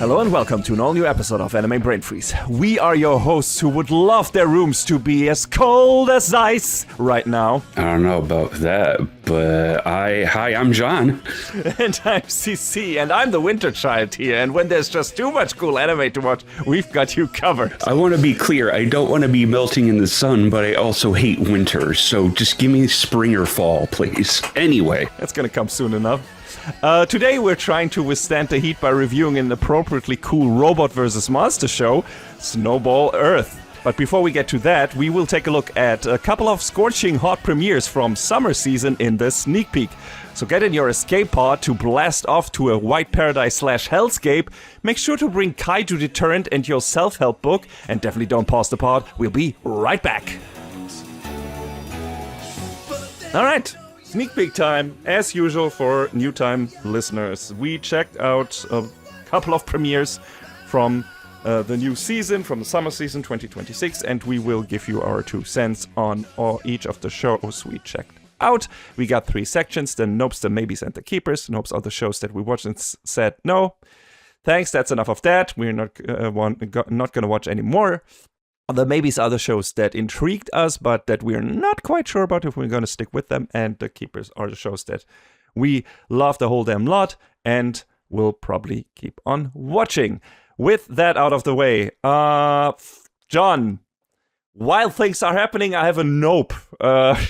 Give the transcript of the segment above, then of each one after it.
Hello and welcome to an all-new episode of Anime Brain Freeze. We are your hosts who would love their rooms to be as cold as ice right now. I don't know about that, but Hi, I'm John. And I'm CC, and I'm the winter child here, and when there's just too much cool anime to watch, we've got you covered. I want to be clear, I don't want to be melting in the sun, but I also hate winter, so just give me spring or fall, please. Anyway. That's gonna come soon enough. Today we're trying to withstand the heat by reviewing an appropriately cool robot versus monster show, Snowball Earth. But before we get to that, we will take a look at a couple of scorching hot premieres from summer season in the sneak peek. So get in your escape pod to blast off to a white paradise / hellscape. Make sure to bring kaiju deterrent and your self-help book, and definitely don't pause the pod. We'll be right back. Alright. Sneak peek time, as usual for new time listeners. We checked out a couple of premieres from the new season, from the summer season 2026, and we will give you our 2 cents on each of the shows we checked out. We got 3 sections, the nopes, the maybes, and the keepers. Nopes are the shows that we watched and said, no, thanks, that's enough of that. We're not going to watch any more. The maybes are the shows that intrigued us, but that we're not quite sure about if we're going to stick with them. And the keepers are the shows that we love the whole damn lot and will probably keep on watching. With that out of the way, John, while things are happening, I have a nope,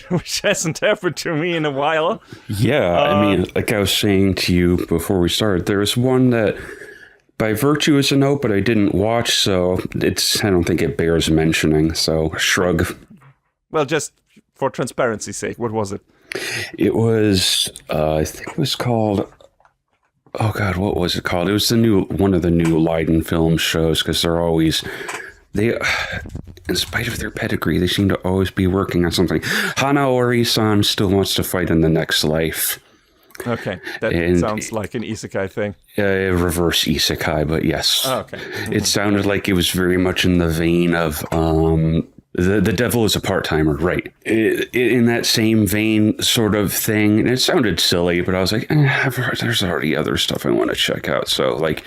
which hasn't happened to me in a while. Yeah, I mean, like I was saying to you before we started, there's one that by virtue is a nope, but I didn't watch, so I don't think it bears mentioning, so shrug. Well, just for transparency's sake, what was it? It was, I think it was called, oh god, what was it called? It was one of the new Leiden film shows, because they, in spite of their pedigree, they seem to always be working on something. Hana Ori-san still wants to fight in the next life. Okay, that sounds like an isekai thing. Reverse isekai, but yes. Oh, okay. It sounded like it was very much in the vein of the devil is a part-timer, right? In that same vein sort of thing. And it sounded silly, but I was like, there's already other stuff I want to check out. So, like,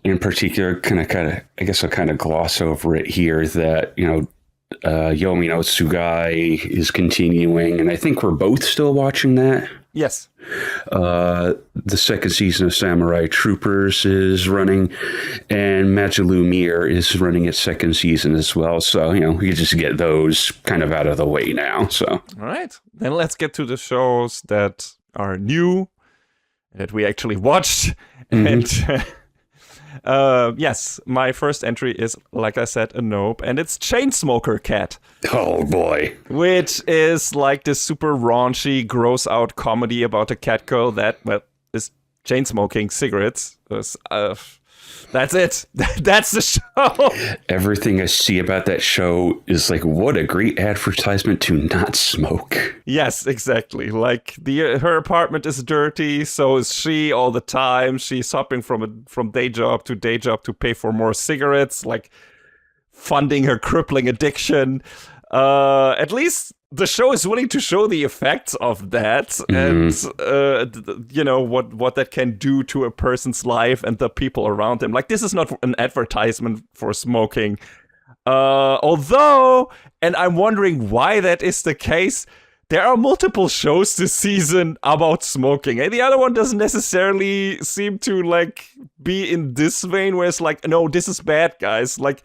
in particular, I guess I'll kind of gloss over it here that, Yomi no Tsugai is continuing, and I think we're both still watching that. Yes. The second season of Samurai Troopers is running, and Majulumir is running its second season as well. So, we just get those kind of out of the way now. So, all right. Then let's get to the shows that are new, that we actually watched. Mm-hmm. And yes, my first entry is, like I said, a nope, and it's Chainsmoker Cat. Oh boy. Which is like this super raunchy, gross out comedy about a cat girl that, is chain smoking cigarettes. That's it. That's the show. Everything I see about that show is like, what a great advertisement to not smoke. Yes, exactly. Like her apartment is dirty, so is she all the time. She's hopping from day job to pay for more cigarettes, like funding her crippling addiction. At least the show is willing to show the effects of that, and what that can do to a person's life and the people around them. Like, this is not an advertisement for smoking. Although, and I'm wondering why that is the case, there are multiple shows this season about smoking, and the other one doesn't necessarily seem to be in this vein where it's like, no, this is bad, guys. Like,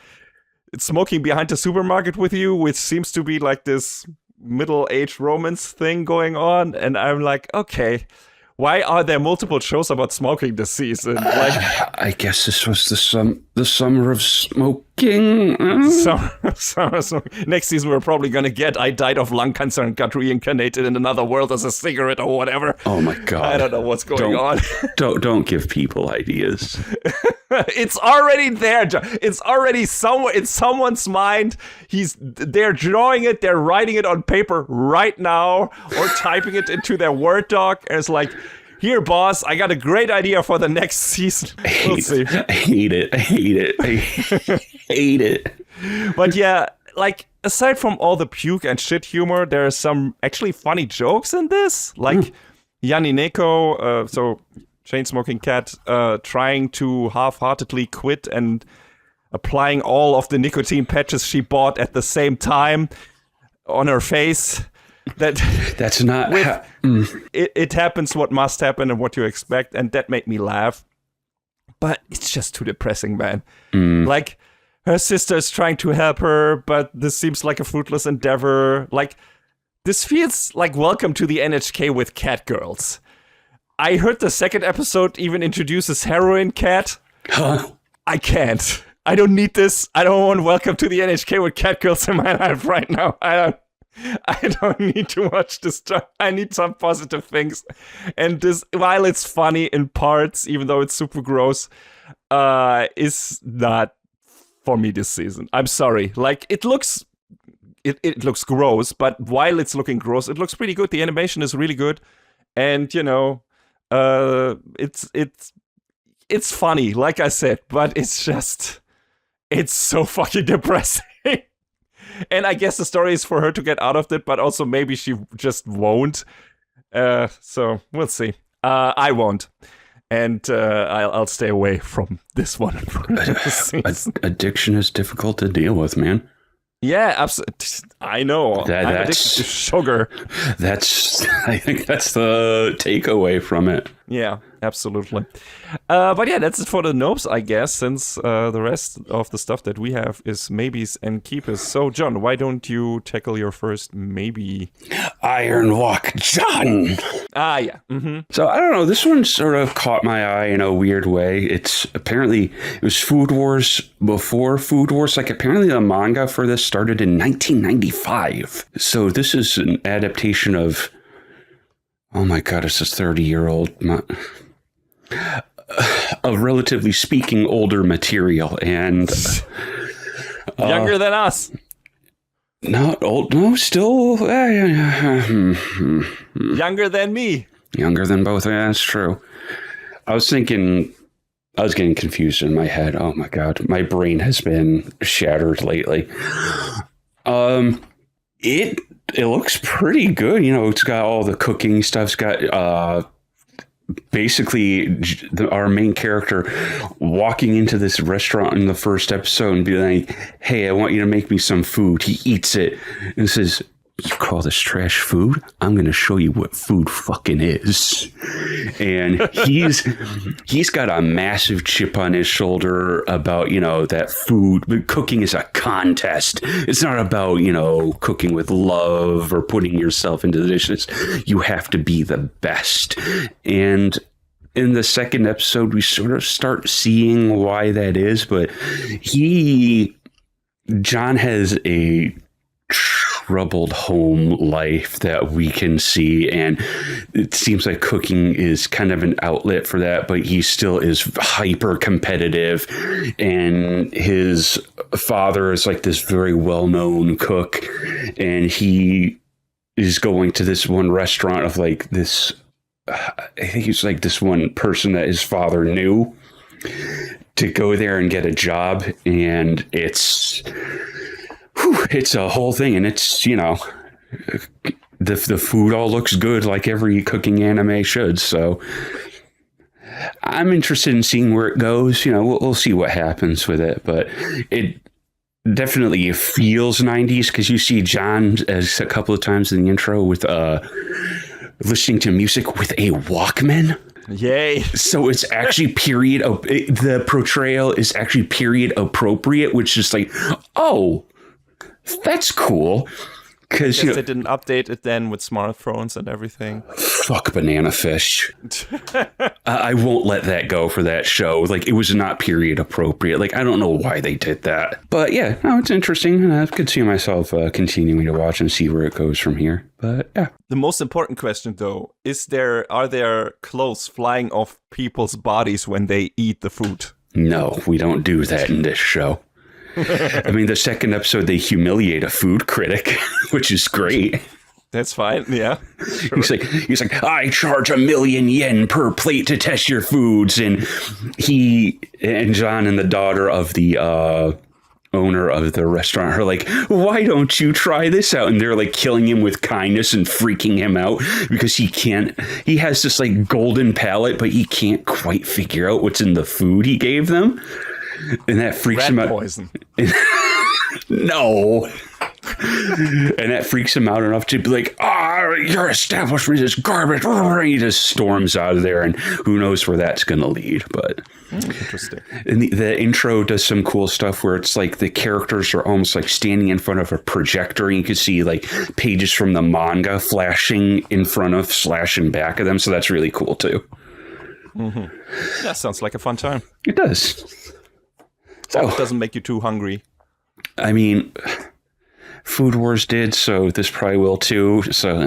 it's smoking behind the supermarket with you, which seems to be like this middle-aged romance thing going on, and I'm like, okay, why are there multiple shows about smoking this season? I guess this was the summer of smoking. Summer smoking. Next season we're probably gonna get I died of lung cancer and got reincarnated in another world as a cigarette or whatever. Oh my god. I don't know what's going on. Don't give people ideas. It's already there, John. It's already somewhere in someone's mind. They're drawing it, they're writing it on paper right now, or typing it into their Word doc, and it's like, here, boss, I got a great idea for the next season. We'll see. I hate it. But yeah, like, aside from all the puke and shit humor, there are some actually funny jokes in this. Like, Yanineko, so Chainsmoking Cat trying to half-heartedly quit and applying all of the nicotine patches she bought at the same time on her face. That's not it happens what must happen and what you expect, and that made me laugh. But it's just too depressing, man. Like, her sister's trying to help her, but this seems like a fruitless endeavor. Like, this feels like Welcome to the NHK with cat girls. I heard the second episode even introduces Heroin Cat. Huh? I can't. I don't need this. I don't want Welcome to the NHK with cat girls in my life right now. I don't need to watch this stuff. I need some positive things. And this, while it's funny in parts, even though it's super gross, is not for me this season. I'm sorry. Like, it looks gross, but while it's looking gross, it looks pretty good. The animation is really good. And, you know, it's funny, like I said, but it's so fucking depressing. And I guess the story is for her to get out of it, but also maybe she just won't. So we'll see. I won't. And I'll stay away from this one. Addiction is difficult to deal with, man. Yeah, absolutely. I know. I'm addicted to sugar. I think that's the takeaway from it. Yeah, absolutely. But yeah, that's it for the nopes, I guess, since the rest of the stuff that we have is maybes and keepers. So, John, why don't you tackle your first maybe? Iron Wok Jan. Yeah. Mm-hmm. So, I don't know. This one sort of caught my eye in a weird way. It was Food Wars before Food Wars. Like, apparently the manga for this started in 1995. So, this is an adaptation of... Oh my God, it's a 30-year-old, a relatively speaking older material, and younger than us. Not old, no, still younger than me. Younger than both. Yeah, that's true. I was getting confused in my head. Oh my God, my brain has been shattered lately. It looks pretty good. You know, it's got all the cooking stuff. It's got basically our main character walking into this restaurant in the first episode and be like, hey, I want you to make me some food. He eats it and says, you call this trash food? I'm going to show you what food fucking is. And he's got a massive chip on his shoulder about, you know, that food. Cooking is a contest. It's not about, you know, cooking with love or putting yourself into the dishes. You have to be the best. And in the second episode, we sort of start seeing why that is. But John has a troubled home life that we can see, and it seems like cooking is kind of an outlet for that, but he still is hyper competitive, and his father is like this very well-known cook, and he is going to this one restaurant of like this, I think he's like this one person that his father knew, to go there and get a job, and it's a whole thing, and it's, you know, the food all looks good like every cooking anime should. So I'm interested in seeing where it goes. You know, we'll see what happens with it, but it definitely feels 90s because you see John as a couple of times in the intro with listening to music with a Walkman. Yay. So it's actually the portrayal is actually period appropriate, which is like, oh, that's cool. Because they didn't update it then with smartphones and everything. Fuck Banana Fish. I won't let that go for that show. Like, it was not period appropriate. Like, I don't know why they did that. But yeah, no, it's interesting. And I could see myself continuing to watch and see where it goes from here. But yeah. The most important question, though, are there clothes flying off people's bodies when they eat the food? No, we don't do that in this show. I mean, the second episode, they humiliate a food critic, which is great. That's fine. Yeah. Sure. He's like, I charge 1,000,000 yen per plate to test your foods. And John and the daughter of the owner of the restaurant are like, why don't you try this out? And they're like killing him with kindness and freaking him out because he has this like golden palate, but he can't quite figure out what's in the food he gave them. And that freaks him out. Poison. No. And that freaks him out enough to be like, your establishment is garbage. And he just storms out of there, and who knows where that's going to lead. But interesting. And the intro does some cool stuff where it's like the characters are almost like standing in front of a projector, and you can see like pages from the manga flashing in front of / in back of them. So that's really cool too. Mm-hmm. That sounds like a fun time. It does. So it doesn't make you too hungry. I mean, Food Wars did, so this probably will too. So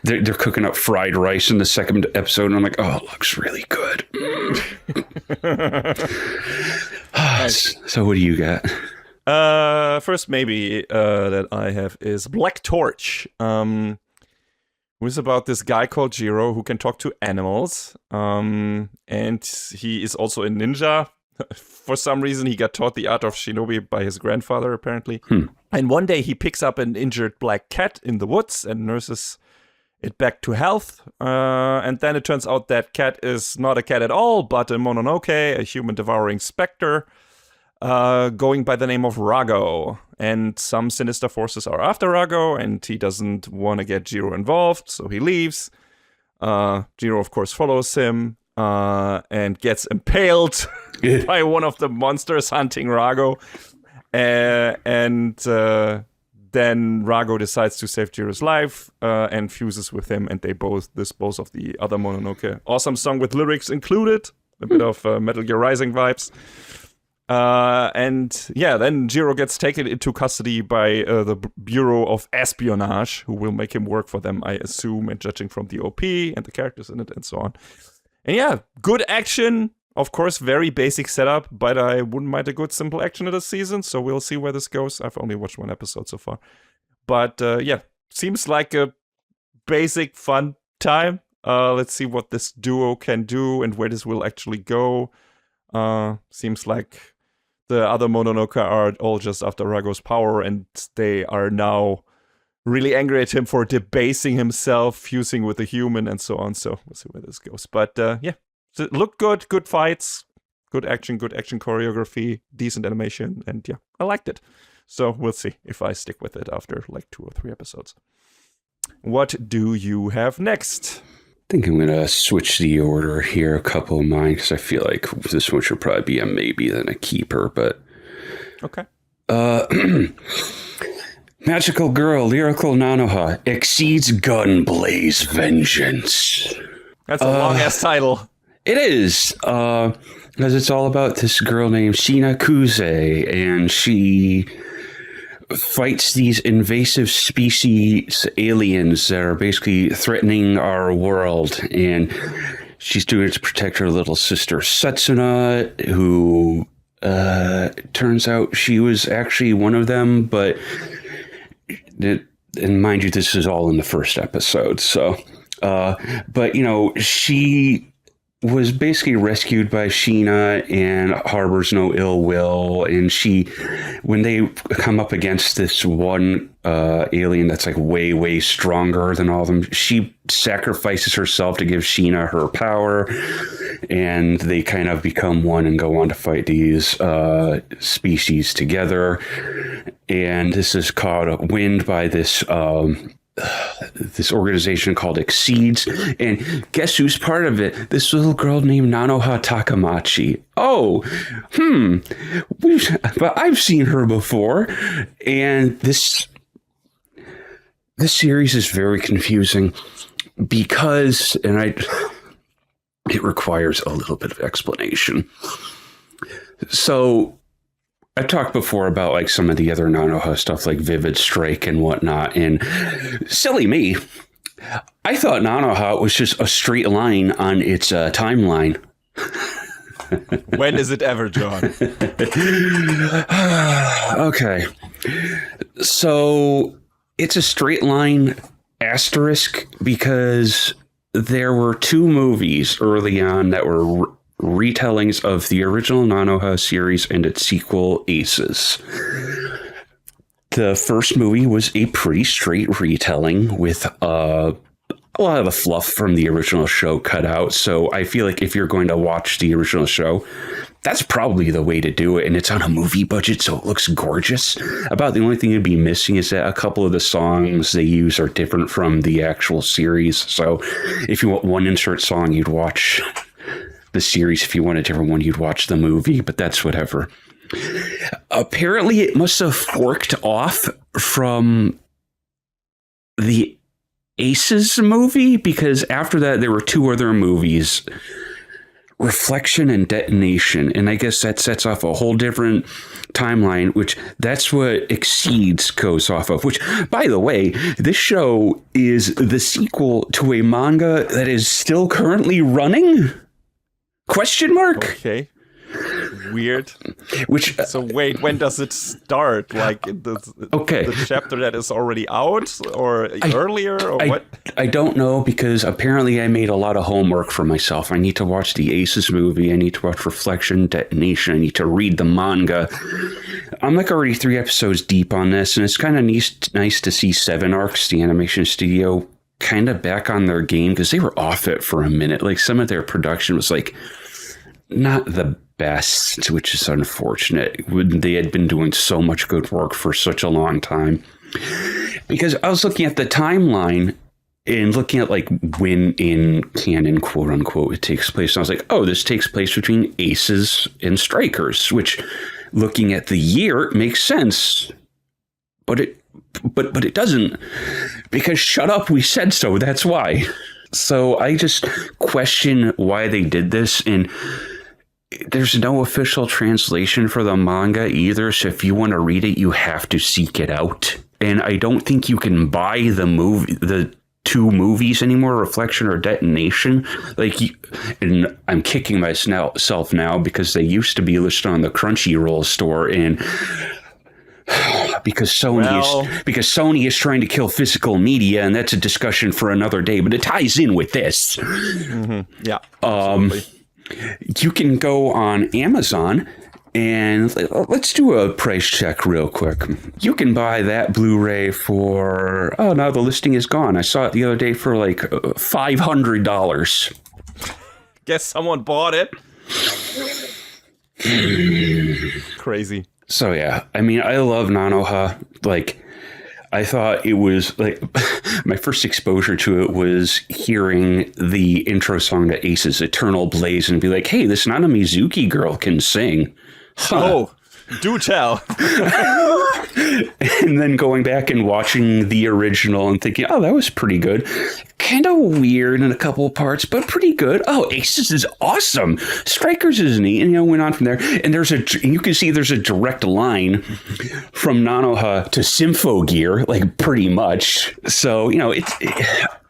they're cooking up fried rice in the second episode, and I'm like, oh, it looks really good. So what do you got? First, maybe that I have is Black Torch. Who's about this guy called Jiro who can talk to animals. And he is also a ninja. For some reason, he got taught the art of shinobi by his grandfather, apparently. And one day, he picks up an injured black cat in the woods and nurses it back to health. And then it turns out that cat is not a cat at all, but a mononoke, a human-devouring specter, going by the name of Rago. And some sinister forces are after Rago, and he doesn't want to get Jiro involved, so he leaves. Jiro, of course, follows him. And gets impaled by one of the monsters hunting Rago. And then Rago decides to save Jiro's life and fuses with him, and they both dispose of the other Mononoke. Awesome song with lyrics included, a bit of Metal Gear Rising vibes. And yeah, then Jiro gets taken into custody by the Bureau of Espionage, who will make him work for them, I assume, and judging from the OP and the characters in it and so on. And yeah, good action. Of course, very basic setup, but I wouldn't mind a good simple action of this season, so we'll see where this goes. I've only watched one episode so far. But yeah, seems like a basic fun time. Let's see what this duo can do and where this will actually go. Seems like the other Mononoke are all just after Rago's power, and they are now really angry at him for debasing himself, fusing with a human, and so on. So we'll see where this goes. But yeah, so it looked good. Good fights, good action choreography, decent animation, and yeah, I liked it. So we'll see if I stick with it after like 2 or 3 episodes. What do you have next? I think I'm going to switch the order here, a couple of mine, because I feel like this one should probably be a maybe than a keeper, but... Okay. Magical Girl, Lyrical Nanoha, exceeds Gunblaze Vengeance. That's a long-ass title. It is, because it's all about this girl named Shina Kuze, and she fights these invasive species aliens that are basically threatening our world, and she's doing it to protect her little sister Setsuna, who turns out she was actually one of them, but... and mind you, this is all in the first episode. So, but you know, she was basically rescued by Sheena and harbors no ill will. And when they come up against this one alien that's like way, way stronger than all of them, she sacrifices herself to give Sheena her power. And they kind of become one and go on to fight these species together. And this is called Wind by this this organization called Exceeds. And guess who's part of it? This little girl named Nanoha Takamachi. Oh, but I've seen her before. And this series is very confusing because, it requires a little bit of explanation. So I talked before about like some of the other Nanoha stuff like Vivid Strike and whatnot. And silly me, I thought Nanoha was just a straight line on its timeline. When is it ever, John? Okay. So it's a straight line asterisk because there were 2 movies early on that were retellings of the original Nanoha series and its sequel, Aces. The first movie was a pretty straight retelling with a lot of the fluff from the original show cut out. So I feel like if you're going to watch the original show, that's probably the way to do it. And it's on a movie budget, so it looks gorgeous. About the only thing you'd be missing is that a couple of the songs they use are different from the actual series. So if you want one insert song, you'd watch the series. If you want a different one, you'd watch the movie, but that's whatever. Apparently, it must have forked off from the Aces movie, because after that, there were two other movies, Reflection and Detonation. And I guess that sets off a whole different timeline, which that's what Exceeds goes off of, which, by the way, this show is the sequel to a manga that is still currently running? Question mark? Okay. Weird. So wait, when does it start? Like the chapter that is already out, or earlier, or what? I don't know, because apparently I made a lot of homework for myself. I need to watch the Aces movie. I need to watch Reflection, Detonation. I need to read the manga. I'm like already 3 episodes deep on this, and it's kind of nice to see Seven Arcs, the animation studio, kind of back on their game, because they were off it for a minute. Like, some of their production was like not the best, which is unfortunate. They had been doing so much good work for such a long time. Because I was looking at the timeline and looking at like when in canon, quote unquote, it takes place. And I was like, oh, this takes place between Aces and Strikers, which, looking at the year, makes sense. But it doesn't, because shut up, we said so. That's why. So I just question why they did this, and there's no official translation for the manga either, so if you want to read it, you have to seek it out. And I don't think you can buy the 2 movies anymore, Reflection or Detonation. And I'm kicking myself now, because they used to be listed on the Crunchyroll store, and because Sony is trying to kill physical media, and that's a discussion for another day, but it ties in with this. Mm-hmm. Yeah. You can go on Amazon, and let's do a price check real quick. You can buy that Blu-ray for, now the listing is gone. I saw it the other day for like $500. Guess someone bought it. Crazy. So yeah, I mean, I love Nanoha. Like, I thought it was like my first exposure to it was hearing the intro song to Aces, Eternal Blaze, and be like, hey, this Nana Mizuki girl can sing. Huh. Oh, do tell. And then going back and watching the original and thinking, oh, that was pretty good. Kind of weird in a couple of parts, but pretty good. Oh, Aces is awesome. Strikers is neat. And, went on from there. And you can see there's a direct line from Nanoha to Symphogear, like pretty much. So,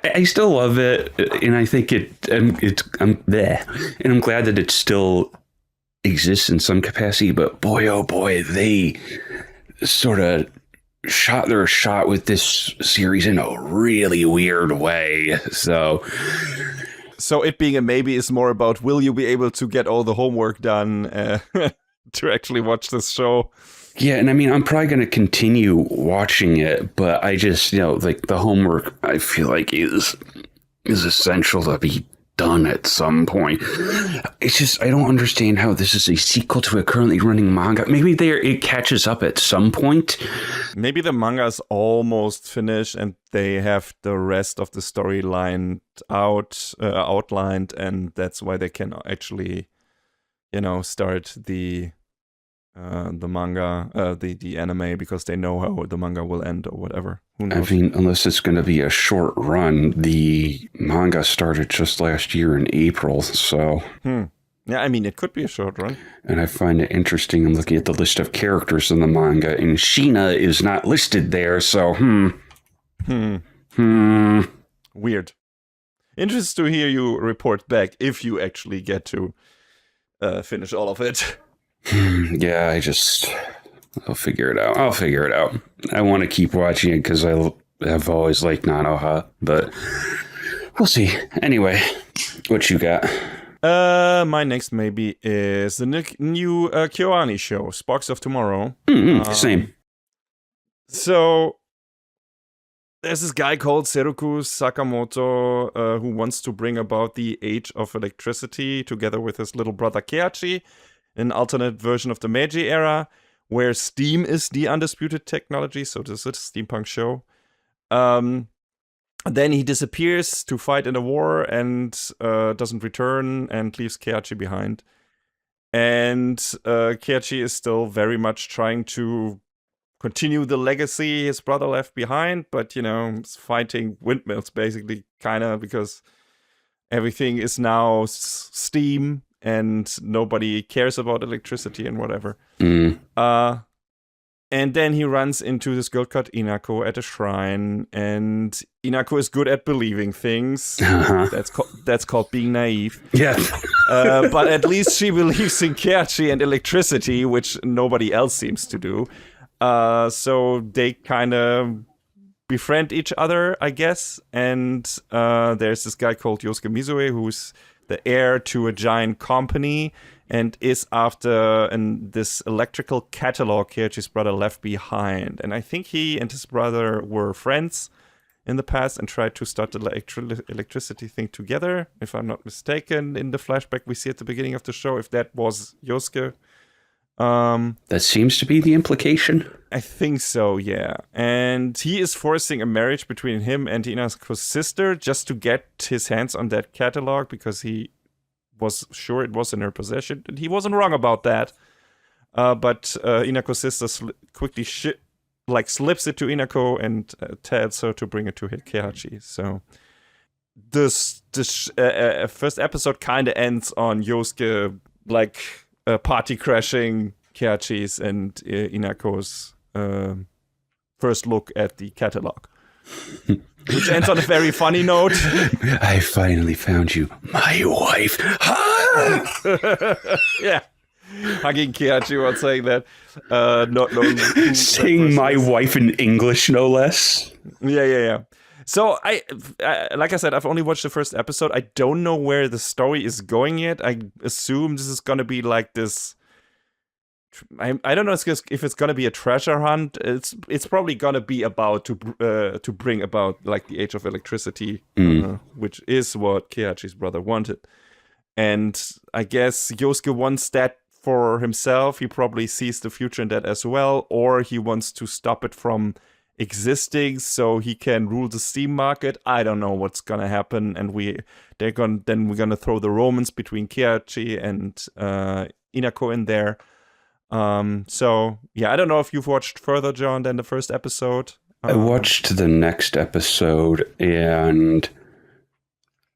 I still love it. And I think I'm there. And I'm glad that it still exists in some capacity. But boy, oh boy, they sort of shot their shot with this series in a really weird way. So it being a maybe is more about, will you be able to get all the homework done to actually watch this show? Yeah, and I mean, I'm probably going to continue watching it, but I just, like, the homework, I feel like is essential to be done at some point. It's just, I don't understand how this is a sequel to a currently running manga. Maybe it catches up at some point. Maybe the manga is almost finished and they have the rest of the storyline outlined, and that's why they can actually, start the manga, the anime, because they know how the manga will end or whatever. Who knows? I mean, unless it's going to be a short run. The manga started just last year in April, so... Yeah, I mean, it could be a short run. And I find it interesting. I'm looking at the list of characters in the manga, and Sheena is not listed there, so Weird. Interested to hear you report back if you actually get to finish all of it. Yeah, I'll figure it out. I want to keep watching it because I have always liked Nanoha, but we'll see. Anyway, what you got? My next maybe is the new KyoAni show, Sparks of Tomorrow. Same. So there's this guy called Seruku Sakamoto who wants to bring about the age of electricity together with his little brother Keiichi, an alternate version of the Meiji era, where steam is the undisputed technology. So this is a steampunk show. Then he disappears to fight in a war and doesn't return and leaves Keiichi behind. And Keiichi is still very much trying to continue the legacy his brother left behind, but, he's fighting windmills, basically, kind of, because everything is now steam and nobody cares about electricity and whatever. And then he runs into this girl called Inako at a shrine, and Inako is good at believing things. That's called being naive. Yeah. But at least she believes in Keiichi and electricity, which nobody else seems to do. So they kind of befriend each other, I guess. And there's this guy called Yosuke Mizue, who's the heir to a giant company and is after this electrical catalog Keiichi's brother left behind. And I think he and his brother were friends in the past and tried to start the electricity thing together, if I'm not mistaken, in the flashback we see at the beginning of the show, if that was Yosuke. That seems to be the implication. I think so, yeah. And he is forcing a marriage between him and Inako's sister just to get his hands on that catalog because he was sure it was in her possession. And he wasn't wrong about that. But Inako's sister quickly slips it to Inako and tells her to bring it to Keiichi. So this first episode kind of ends on Yosuke party crashing Keiichi's and Inako's first look at the catalog. Which ends on a very funny note. I finally found you, my wife. Yeah. Hugging Keiichi while saying that. Not knowing saying my wife in English, no less. Yeah. So, I like I said, I've only watched the first episode. I don't know where the story is going yet. I assume this is going to be like this... I don't know if it's going to be a treasure hunt. It's probably going to be about to bring about like the age of electricity, which is what Keiichi's brother wanted. And I guess Yosuke wants that for himself. He probably sees the future in that as well, or he wants to stop it from existing so he can rule the steam market. I don't know what's gonna happen, and we're gonna throw the romance between Keiichi and Inako in there. So yeah, I don't know if you've watched further, John, than the first episode. I watched the next episode, and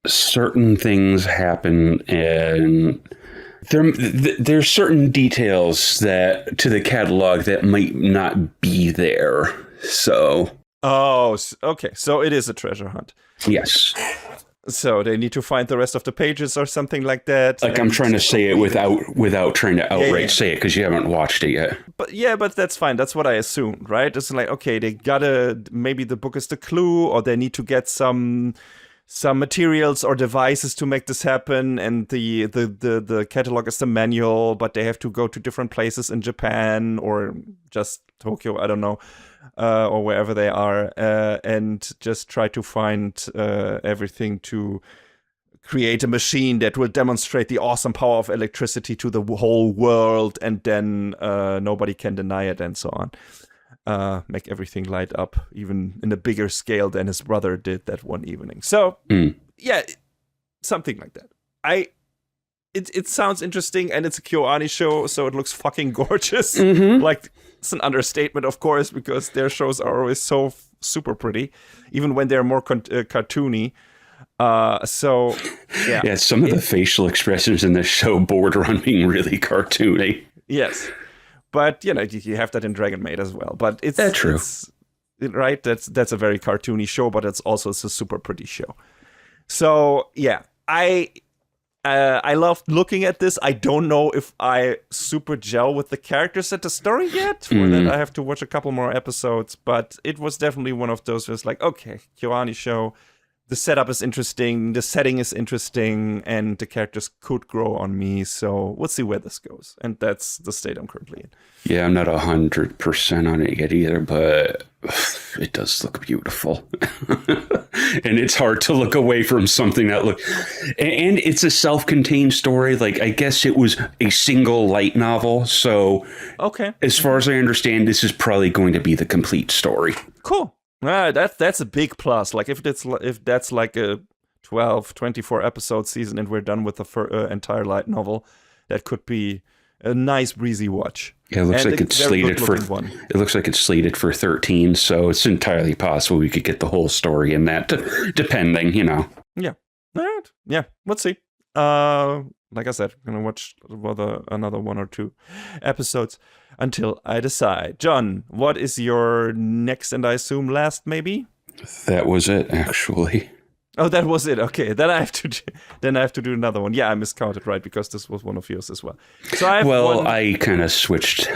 certain things happen, and there's certain details that to the catalog that might not be there. So. Oh, okay. So it is a treasure hunt. Yes. So they need to find the rest of the pages or something like that. Like I'm trying to say it without trying to outright say it because you haven't watched it yet. But that's fine. That's what I assumed, right? It's like, okay, they gotta, maybe the book is the clue, or they need to get some materials or devices to make this happen, and the catalog is the manual, but they have to go to different places in Japan or just Tokyo, I don't know. Or wherever they are, and just try to find everything to create a machine that will demonstrate the awesome power of electricity to the whole world, and then nobody can deny it, and so on. Make everything light up, even in a bigger scale than his brother did that one evening. So, yeah, something like that. It sounds interesting, and it's a KyoAni show, so it looks fucking gorgeous. Like, it's an understatement, of course, because their shows are always so super pretty, even when they're more cartoony. So, yeah. Yeah, some of the facial expressions in this show border on being really cartoony. Yes. But, you have that in Dragon Maid as well. But it's... That's true. Right? That's a very cartoony show, but it's a super pretty show. So, yeah. I love looking at this. I don't know if I super gel with the characters at the story yet. For that, I have to watch a couple more episodes. But it was definitely one of those where it's like, okay, KyoAni show. the setup is interesting, the setting is interesting, and the characters could grow on me. So we'll see where this goes. And that's the state I'm currently in. Yeah, I'm not 100% on it yet either, but it does look beautiful. And it's hard to look away from something that and it's a self-contained story. Like, I guess it was a single light novel. So okay, as far as I understand, this is probably going to be the complete story. Cool. That's a big plus. Like if that's like a 12, 24 episode season and we're done with the entire light novel, that could be a nice breezy watch. Yeah, it looks like it's slated for one. It looks like it's slated for 13, so it's entirely possible we could get the whole story in that, depending, you know. Yeah. All right. Yeah. Let's see. Like I said, I'm gonna watch another 1 or 2 episodes until I decide. John, what is your next and I assume last, maybe? That was it, actually. Oh, that was it. Okay, then I have to do another one. Yeah, I miscounted, right? Because this was one of yours as well. So I kind of switched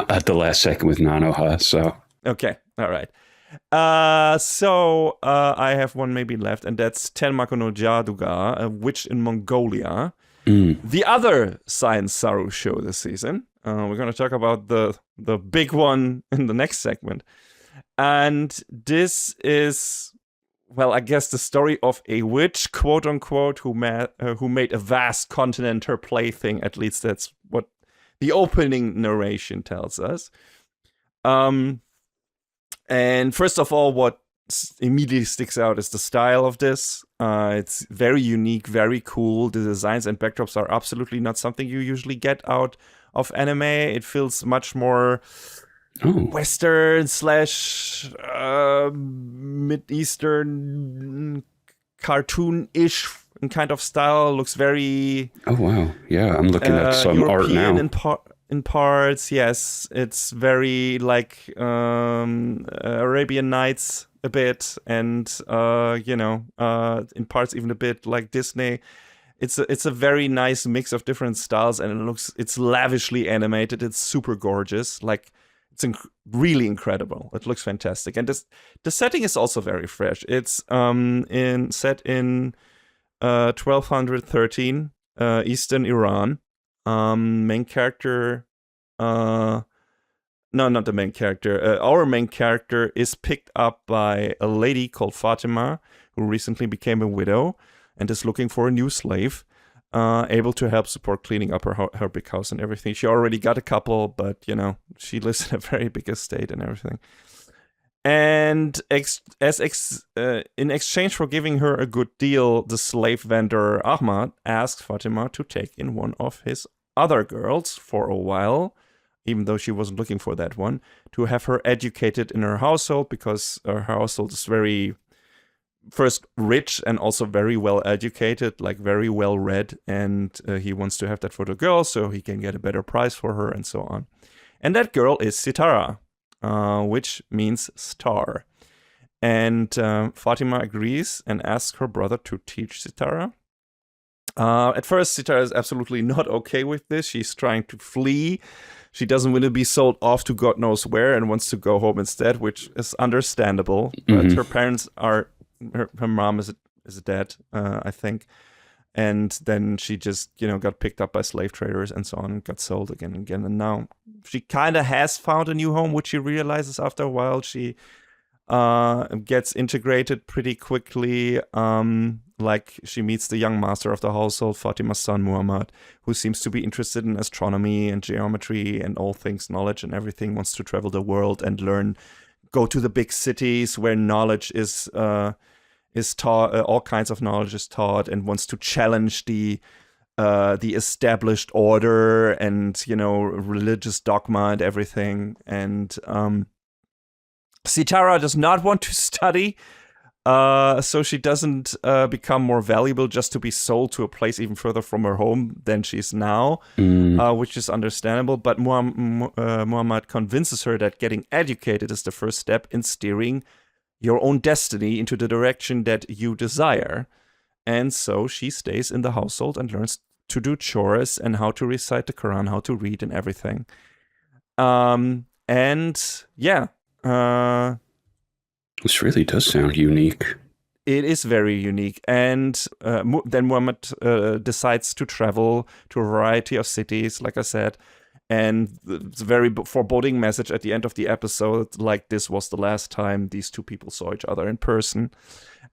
at the last second with Nanoha. So okay, all right. So I have one maybe left, and that's Tenmaku no Jaadugar, a witch in Mongolia. The other Science Saru show this season. We're going to talk about the big one in the next segment. And this is, well, I guess the story of a witch, quote unquote, who made a vast continent her plaything. At least that's what the opening narration tells us. And first of all, what immediately sticks out is the style of this. It's very unique, very cool. The designs and backdrops are absolutely not something you usually get out of anime. It feels much more Western / Mid-Eastern cartoon-ish kind of style. Looks very... Oh, wow. Yeah, I'm looking at some European art now. In parts, yes. It's very like Arabian Nights a bit, and in parts even a bit like Disney. It's a very nice mix of different styles, and it's lavishly animated. It's super gorgeous. Like, it's really incredible. It looks fantastic, and the setting is also very fresh. It's set in 1213 Eastern Iran. Main character, no, not the main character. Our main character is picked up by a lady called Fatima, who recently became a widow and is looking for a new slave, able to help support cleaning up her big house and everything. She already got a couple, but she lives in a very big estate and everything. And in exchange for giving her a good deal, the slave vendor Ahmad asked Fatima to take in one of his other girls for a while, even though she wasn't looking for that one, to have her educated in her household, because her household is very, first, rich and also very well educated, like very well read, and he wants to have that for the girl so he can get a better price for her and so on. And that girl is Sitara, which means star. And Fatima agrees and asks her brother to teach Sitara. At first, Sitara is absolutely not okay with this. She's trying to flee. She doesn't want to be sold off to God knows where and wants to go home instead, which is understandable. But her parents are... Her mom is dead, I think. And then she just, got picked up by slave traders and so on, and got sold again and again. And now she kind of has found a new home, which she realizes after a while. She gets integrated pretty quickly. Like, she meets the young master of the household, Fatima's son, Muhammad, who seems to be interested in astronomy and geometry and all things knowledge and everything, wants to travel the world and learn, go to the big cities where knowledge is taught, all kinds of knowledge is taught, and wants to challenge the established order and religious dogma and everything. And Sitara does not want to study, so she doesn't become more valuable just to be sold to a place even further from her home than she is now, which is understandable. But Muhammad convinces her that getting educated is the first step in steering your own destiny into the direction that you desire. And so she stays in the household and learns to do chores and how to recite the Quran, how to read and everything. This really does sound unique. It is very unique. And then Muhammad decides to travel to a variety of cities, like I said. And it's a very foreboding message at the end of the episode, like this was the last time these two people saw each other in person.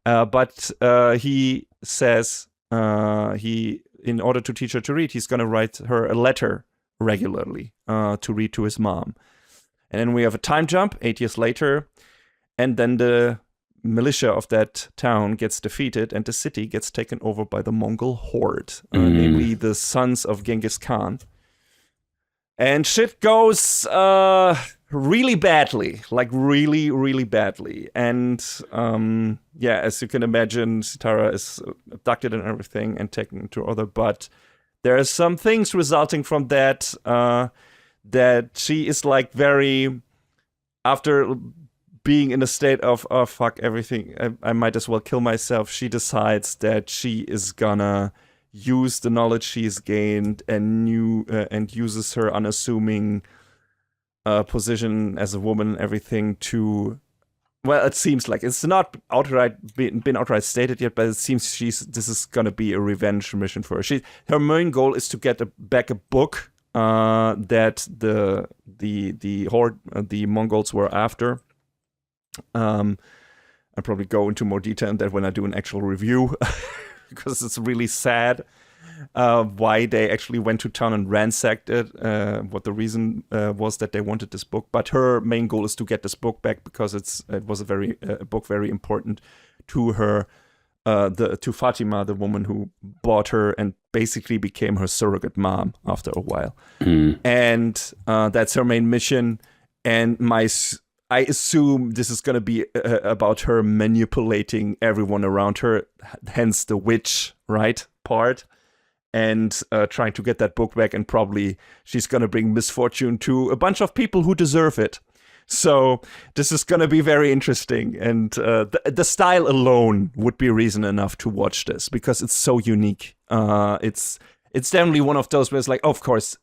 But he says in order to teach her to read, he's going to write her a letter regularly to read to his mom. And then we have a time jump 8 years later. And then the militia of that town gets defeated and the city gets taken over by the Mongol horde, namely the sons of Genghis Khan. And shit goes really badly, like really, really badly. And as you can imagine, Sitara is abducted and everything and taken to other. But there are some things resulting from that, that she is like very, after being in a state of, oh, fuck everything, I might as well kill myself, she decides that she is gonna use the knowledge she's gained and uses her unassuming position as a woman and everything to, well, it seems like it's not been outright stated yet, but it seems this is gonna be a revenge mission for her. Her main goal is to get back a book that the horde, the Mongols were after. I'll probably go into more detail on that when I do an actual review, because it's really sad why they actually went to town and ransacked it, what the reason was that they wanted this book. But her main goal is to get this book back because it was a book very important to her, to Fatima, the woman who bought her and basically became her surrogate mom after a while. And that's her main mission. And I assume this is going to be about her manipulating everyone around her, hence the witch, right, part, and trying to get that book back. And probably she's going to bring misfortune to a bunch of people who deserve it. So this is going to be very interesting. And the style alone would be reason enough to watch this because it's so unique. It's definitely one of those where it's like, of course,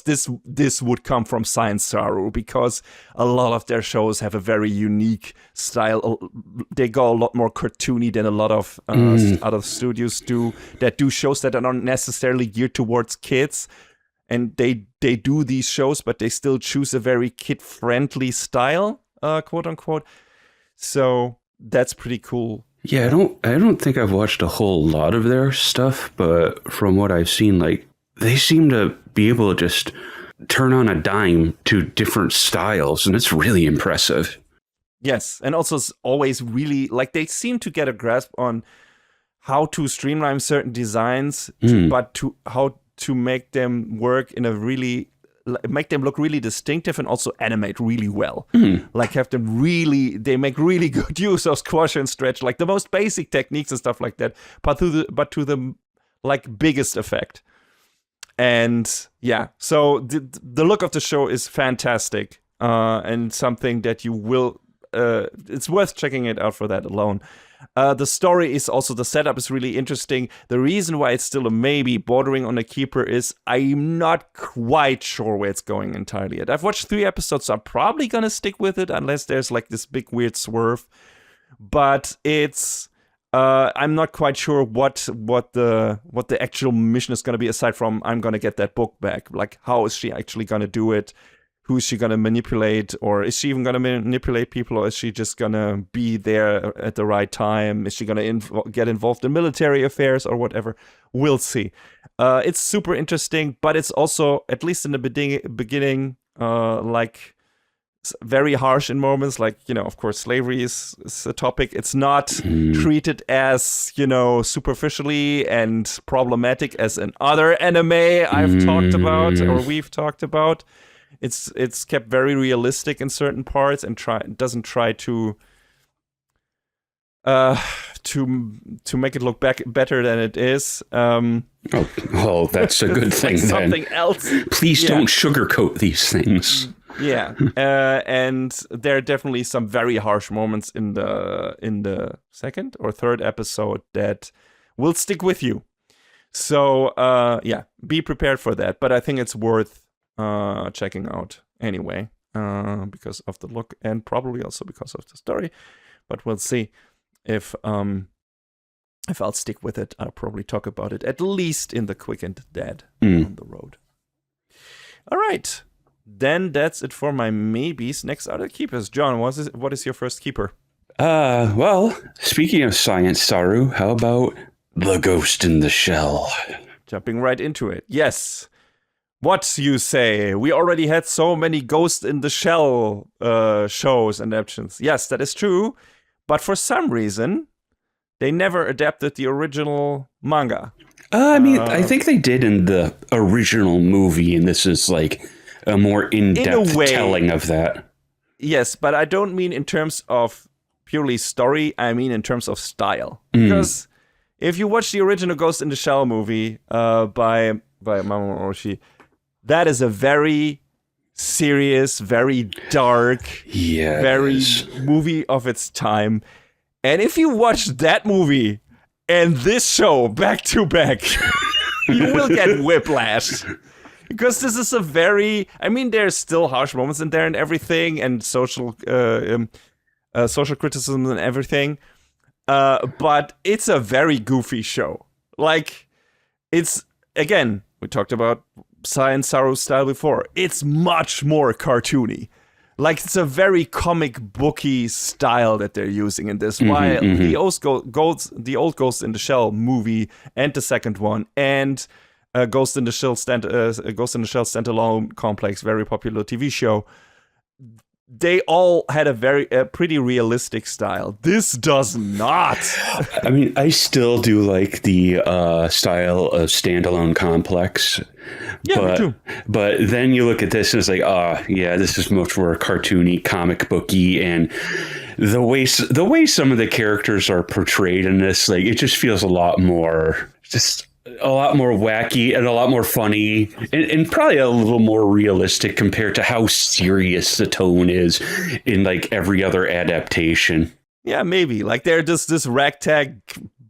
this would come from Science Saru because a lot of their shows have a very unique style. They go a lot more cartoony than a lot of other studios do that do shows that are not necessarily geared towards kids. And they do these shows, but they still choose a very kid-friendly style, quote unquote. So that's pretty cool. Yeah, I don't think I've watched a whole lot of their stuff, but from what I've seen, like, they seem to be able to just turn on a dime to different styles, and it's really impressive. Yes, and also it's always really, like, they seem to get a grasp on how to streamline certain designs, but how to make them work in a really, make them look really distinctive and also animate really well. Like have them really, they make really good use of squash and stretch, like the most basic techniques and stuff like that, but to the like biggest effect. And yeah, so the look of the show is fantastic, and something that you will, it's worth checking it out for that alone. The story is also, the setup is really interesting. The reason why it's still a maybe, bordering on a keeper, is I'm not quite sure where it's going entirely yet. I've watched 3 episodes, so I'm probably gonna stick with it unless there's like this big weird swerve. But it's I'm not quite sure what the actual mission is gonna be, aside from I'm gonna get that book back. Like, how is she actually gonna do it? Who is she going to manipulate? Or is she even going to manipulate people? Or is she just going to be there at the right time? Is she going to get involved in military affairs or whatever? We'll see. It's super interesting, but it's also, at least in the beginning, like very harsh in moments. Like, you know, of course, slavery is a topic. It's not treated as, you know, superficially and problematic as in other anime I've talked about or we've talked about. It's kept very realistic in certain parts and doesn't try to make it look better than it is. Oh, that's a good thing. Like something else. Please don't sugarcoat these things. Yeah, and there are definitely some very harsh moments in the second or third episode that will stick with you. So yeah, be prepared for that. But I think it's worth checking out anyway, because of the look and probably also because of the story, but we'll see. if I'll stick with it, I'll probably talk about it at least in the Quick and Dead on the road. All right. Then that's it for my maybes. Next are the keepers. John, what is your first keeper? Well, speaking of science, Saru, how about The Ghost in the Shell? Jumping right into it. Yes. What you say? We already had so many Ghost in the Shell shows and adaptations. Yes, that is true. But for some reason, they never adapted the original manga. I think they did in the original movie, and this is like a more in-depth telling of that. Yes, but I don't mean in terms of purely story. I mean in terms of style. Because if you watch the original Ghost in the Shell movie by Mamoru Oshii, that is a very serious, very dark, very movie of its time. And if you watch that movie and this show back to back, you will get whiplash. Because this is a very, I mean, there's still harsh moments in there and everything, and social criticism and everything. But it's a very goofy show. Like, it's, again, we talked about Science Saru style before. It's much more cartoony. Like, it's a very comic booky style that they're using in this. While the old Ghost in the Shell movie and the second one and Ghost in the Shell standalone complex, very popular TV show, they all had a pretty realistic style. This does not. I mean, I still do like the style of standalone complex. Yeah, me too. But then you look at this and it's like, this is much more cartoony, comic booky, and the way some of the characters are portrayed in this, like, it just feels a lot more wacky and a lot more funny and probably a little more realistic compared to how serious the tone is in like every other adaptation. Yeah, maybe. Like, they're just this ragtag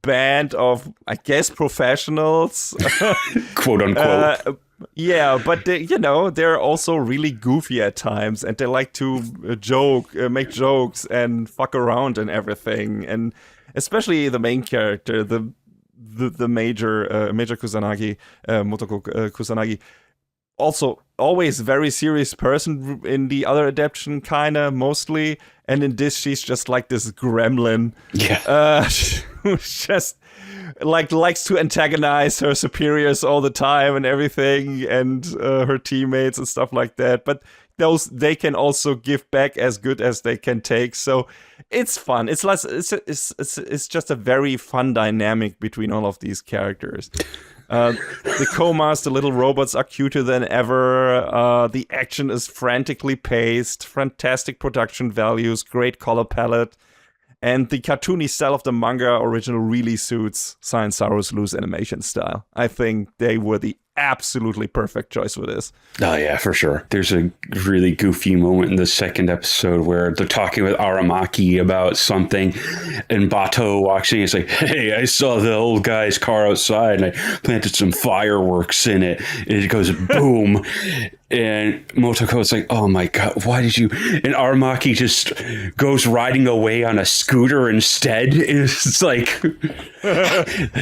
band of, I guess, professionals. Quote unquote. Yeah, but they're also really goofy at times, and they like to make jokes and fuck around and everything. And especially the main character, the Major Kusanagi, Motoko Kusanagi, also always very serious person in the other adaptation, kinda mostly, and in this she's just like this gremlin. Yeah, who's just like likes to antagonize her superiors all the time and everything, and her teammates and stuff like that. But they can also give back as good as they can take. So it's fun. It's just a very fun dynamic between all of these characters. The Komas, the little robots, are cuter than ever. The action is frantically paced, fantastic production values, great color palette, and the cartoony style of the manga original really suits Science Saru's loose animation style. I think they were the absolutely perfect choice for this. Oh yeah, for sure. There's a really goofy moment in the second episode where they're talking with Aramaki about something, and Bato walks in and he's like, "Hey, I saw the old guy's car outside and I planted some fireworks in it." And it goes boom. And Motoko's like, "Oh my god, why did you?" And Aramaki just goes riding away on a scooter instead. It's like,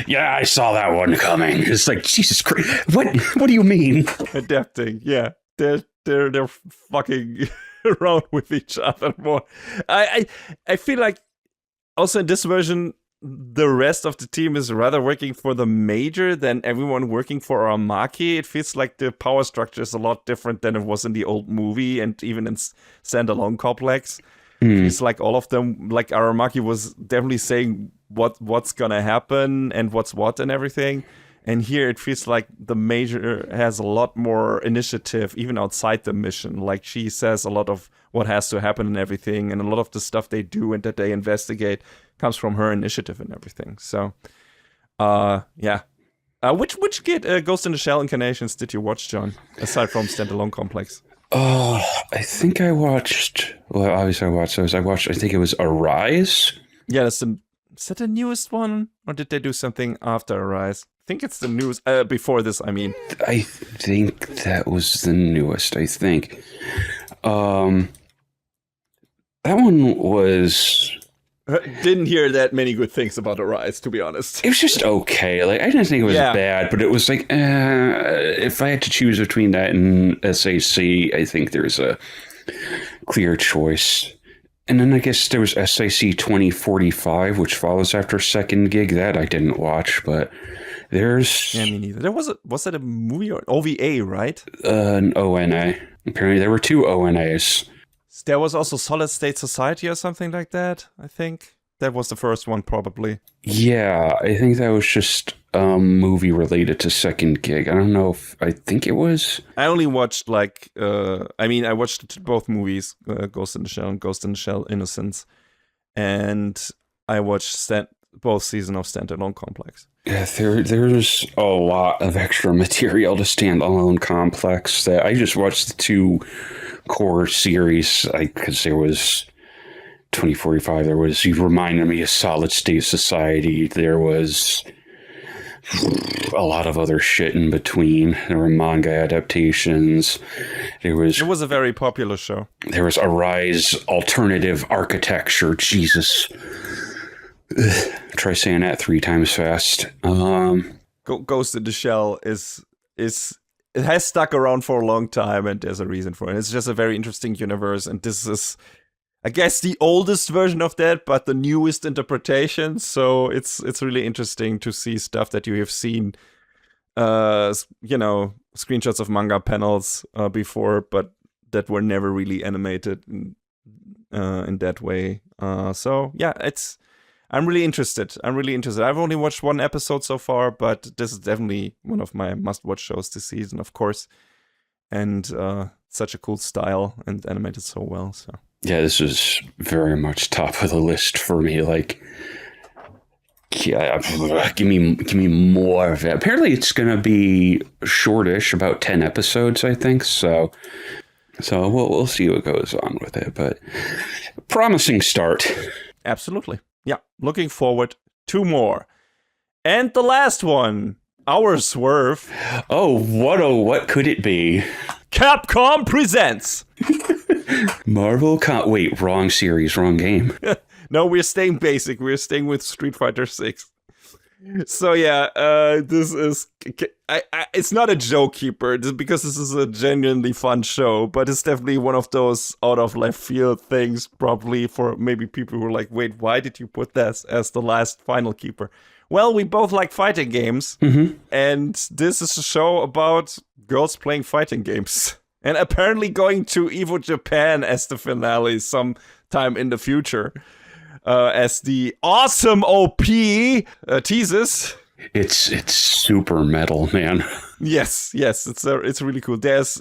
"Yeah, I saw that one coming." It's like, Jesus Christ, what do you mean? Adapting, yeah, they're fucking around with each other more. I feel like also in this version, the rest of the team is rather working for the Major than everyone working for Aramaki. It feels like the power structure is a lot different than it was in the old movie and even in Standalone Complex. It's like all of them, like Aramaki was definitely saying what's gonna happen and what's what and everything. And here it feels like the Major has a lot more initiative, even outside the mission. Like, she says a lot of what has to happen and everything, and a lot of the stuff they do and that they investigate comes from her initiative and everything. So, yeah. Which Ghost in the Shell incarnations did you watch, John, aside from Standalone Complex? Oh, I think I watched. Well, obviously I watched those. I think it was Arise. Yeah, is that the newest one, or did they do something after Arise? I think it's the newest. Before this, I mean. I think that was the newest. I think. That one was Didn't hear that many good things about Arise, to be honest. It was just okay. Like, I didn't think it was bad, but it was like, if I had to choose between that and SAC, I think there's a clear choice. And then I guess there was SAC 2045, which follows after Second Gig. That I didn't watch, but there's... Yeah, me neither. Was that a movie or OVA, right? An ONA. Apparently there were 2 ONAs. There was also Solid State Society or something like that, I think. That was the first one, probably. Yeah, I think that was just a movie related to Second Gig. I don't know if... I think it was. I only watched, like... I watched both movies, Ghost in the Shell and Ghost in the Shell Innocence. And I watched both seasons of Standalone Complex. Yeah, there's a lot of extra material to Standalone Complex. That I just watched the 2 core series, because there was 2045, there was, you reminded me of Solid State Society, there was a lot of other shit in between. There were manga adaptations. It was a very popular show. There was Arise Alternative Architecture. Jesus. Try saying that 3 times fast. Ghost in the Shell is it has stuck around for a long time, and there's a reason for it. It's just a very interesting universe, and this is, I guess, the oldest version of that, but the newest interpretation. So it's really interesting to see stuff that you have seen, screenshots of manga panels before, but that were never really animated in that way. So yeah, I'm really interested. I've only watched 1 episode so far, but this is definitely one of my must-watch shows this season, of course. And such a cool style and animated so well. So yeah, this is very much top of the list for me. Like, yeah, give me more of it. Apparently, it's gonna be shortish, about 10 episodes, I think. So we'll see what goes on with it, but promising start. Absolutely. Yeah, looking forward to more. And the last one, our swerve. Oh, what could it be? Capcom presents Wait, wrong series, wrong game. No, we're staying basic. We're staying with Street Fighter 6. So yeah, this is... it's not a joke keeper, because this is a genuinely fun show, but it's definitely one of those out of left field things, probably for maybe people who are like, wait, why did you put this as the last final keeper? Well, we both like fighting games, and this is a show about girls playing fighting games. And apparently going to Evo Japan as the finale sometime in the future. As the awesome OP teases. It's super metal, man. Yes, it's really cool. There's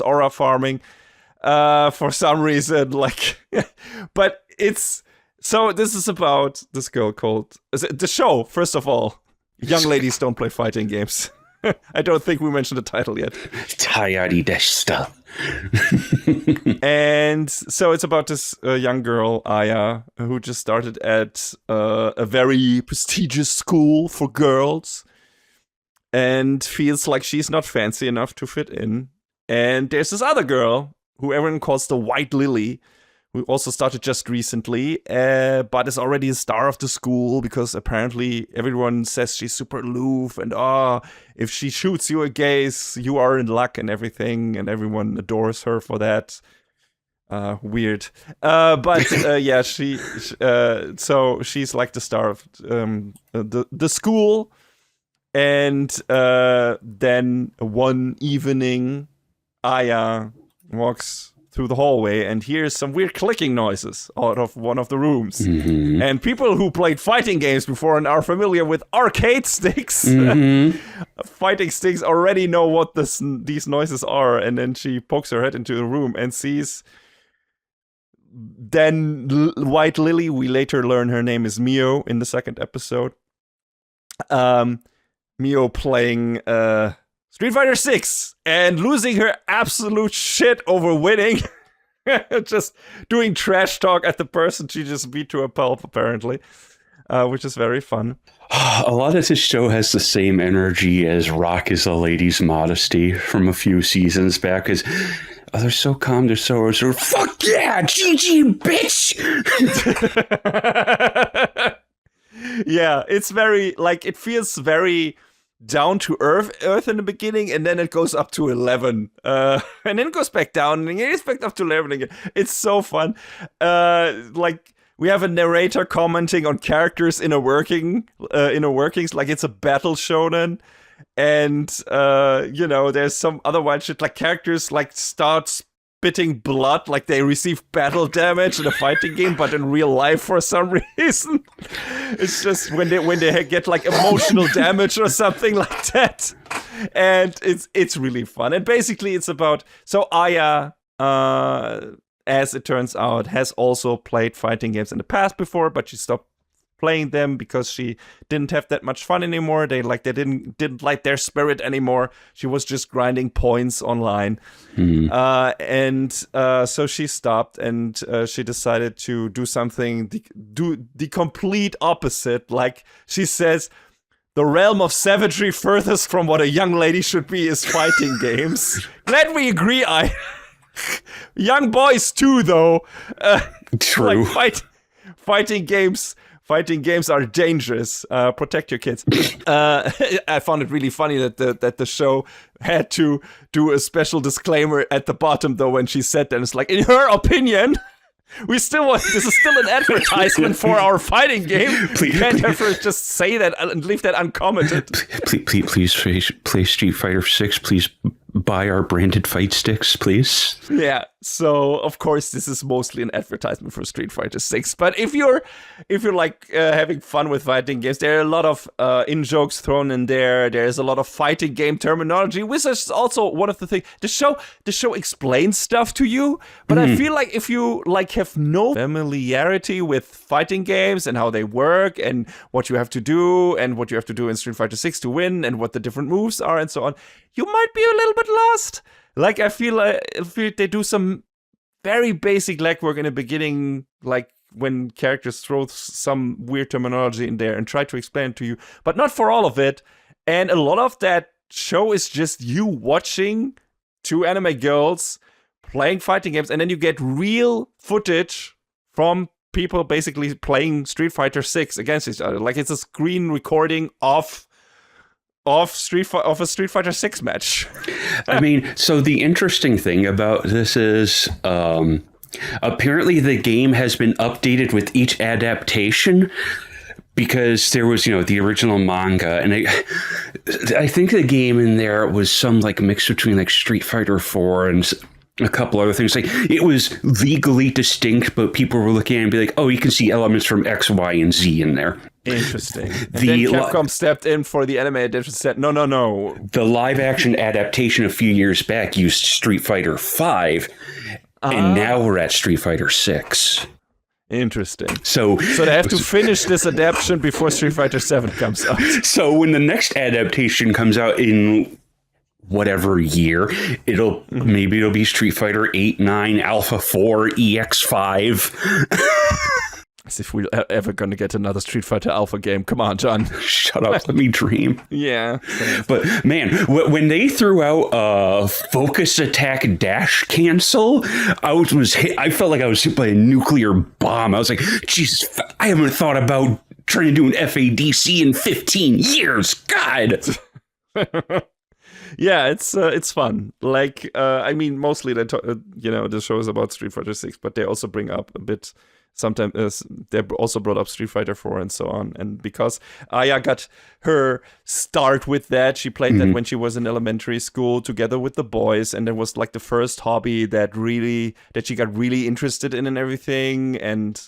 aura farming, for some reason, like, but it's so. This is about this girl called the show. First of all, young ladies don't play fighting games. I don't think we mentioned the title yet. Tayari deshita. And so it's about this young girl, Aya, who just started at a very prestigious school for girls and feels like she's not fancy enough to fit in. And there's this other girl, who everyone calls the White Lily, who also started just recently, but is already a star of the school because apparently everyone says she's super aloof and if she shoots you a gaze, you are in luck and everything, and everyone adores her for that. Weird. But yeah, so she's like the star of the school, and then one evening, Aya walks through the hallway and hears some weird clicking noises out of one of the rooms. Mm-hmm. And people who played fighting games before and are familiar with arcade sticks, fighting sticks, already know what these noises are. And then she pokes her head into the room and sees then White Lily. We later learn her name is Mio in the second episode. Mio playing Street Fighter 6 and losing her absolute shit over winning. Just doing trash talk at the person she just beat to a pulp, apparently, which is very fun. A lot of this show has the same energy as Rock is a Lady's Modesty from a few seasons back. Because they're so calm, they're so fuck yeah, GG, bitch. Yeah, it's very, like, it feels very down to earth in the beginning, and then it goes up to 11, and then it goes back down, and it's back up to 11 again. It's so fun. Like, we have a narrator commenting on characters inner workings, like it's a battle shonen. And, there's some other wild shit, like characters, like, start spitting blood, like they receive battle damage in a fighting game, but in real life for some reason. It's just when they get, like, emotional damage or something like that. And it's really fun. And basically it's about, so Aya, as it turns out, has also played fighting games in the past before, but she stopped playing them because she didn't have that much fun anymore. They didn't like their spirit anymore. She was just grinding points online. So she stopped, and she decided to do something, do the complete opposite. Like she says, the realm of savagery furthest from what a young lady should be is fighting games. Glad we agree, young boys too, though. True. Like fighting games are dangerous. Protect your kids. I found it really funny that the show had to do a special disclaimer at the bottom, though, when she said that. It's like, in her opinion, we still want, this is still an advertisement for our fighting game. We can't ever just say that and leave that uncommented. Please play Street Fighter 6. Please buy our branded fight sticks, please. Yeah, so of course this is mostly an advertisement for Street Fighter 6. But if you're like having fun with fighting games, there are a lot of in jokes thrown in there. There's a lot of fighting game terminology, which is also one of the things. The show explains stuff to you, but I feel like if you like have no familiarity with fighting games and how they work and what you have to do and what you have to do in Street Fighter 6 to win and what the different moves are and so on, you might be a little bit lost. Like, I feel they do some very basic legwork in the beginning, like when characters throw some weird terminology in there and try to explain it to you, but not for all of it. And a lot of that show is just you watching two anime girls playing fighting games, and then you get real footage from people basically playing Street Fighter 6 against each other. Like, it's a screen recording of a Street Fighter 6 match. I mean, so the interesting thing about this is apparently the game has been updated with each adaptation, because there was, the original manga, and I think the game in there was some like mix between like Street Fighter 4 and a couple other things. Like, it was legally distinct, but people were looking at it and be like, oh, you can see elements from X, Y, and Z in there. Interesting. And then Capcom stepped in for the anime edition, said, no. The live-action adaptation a few years back used Street Fighter 5, and now we're at Street Fighter 6. Interesting. So they have to finish this adaptation before Street Fighter 7 comes out. So when the next adaptation comes out in whatever year, maybe it'll be Street Fighter 8, 9, Alpha 4, EX5. As if we're ever going to get another Street Fighter Alpha game. Come on, John. Shut up. Let me dream. Yeah. But, man, when they threw out focus attack dash cancel, I felt like I was hit by a nuclear bomb. I was like, Jesus, I haven't thought about trying to do an FADC in 15 years. God. Yeah, it's fun. Like, I mean, mostly the show is about Street Fighter 6, but they also bring up a bit. Sometimes they also brought up Street Fighter 4 and so on. And because Aya got her start with that, she played that when she was in elementary school together with the boys. And it was like the first hobby that she got really interested in and everything. And,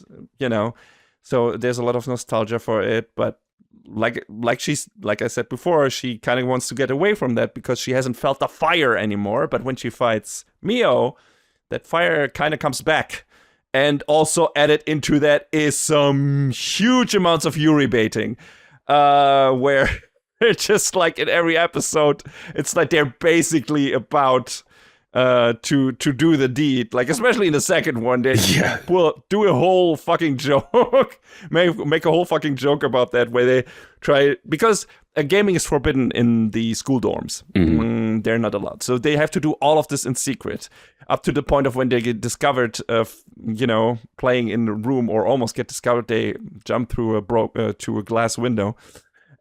so there's a lot of nostalgia for it. But like I said before, she kind of wants to get away from that because she hasn't felt the fire anymore. But when she fights Mio, that fire kind of comes back. And also added into that is some huge amounts of Yuri baiting, where it's just like in every episode, it's like they're basically about to do the deed. Like, especially in the second one, they Yeah. do a whole fucking joke, make a whole fucking joke about that, where they try, because gaming is forbidden in the school dorms. They're not allowed, so they have to do all of this in secret, up to the point of when they get discovered, playing in the room, or almost get discovered. They jump through to a glass window.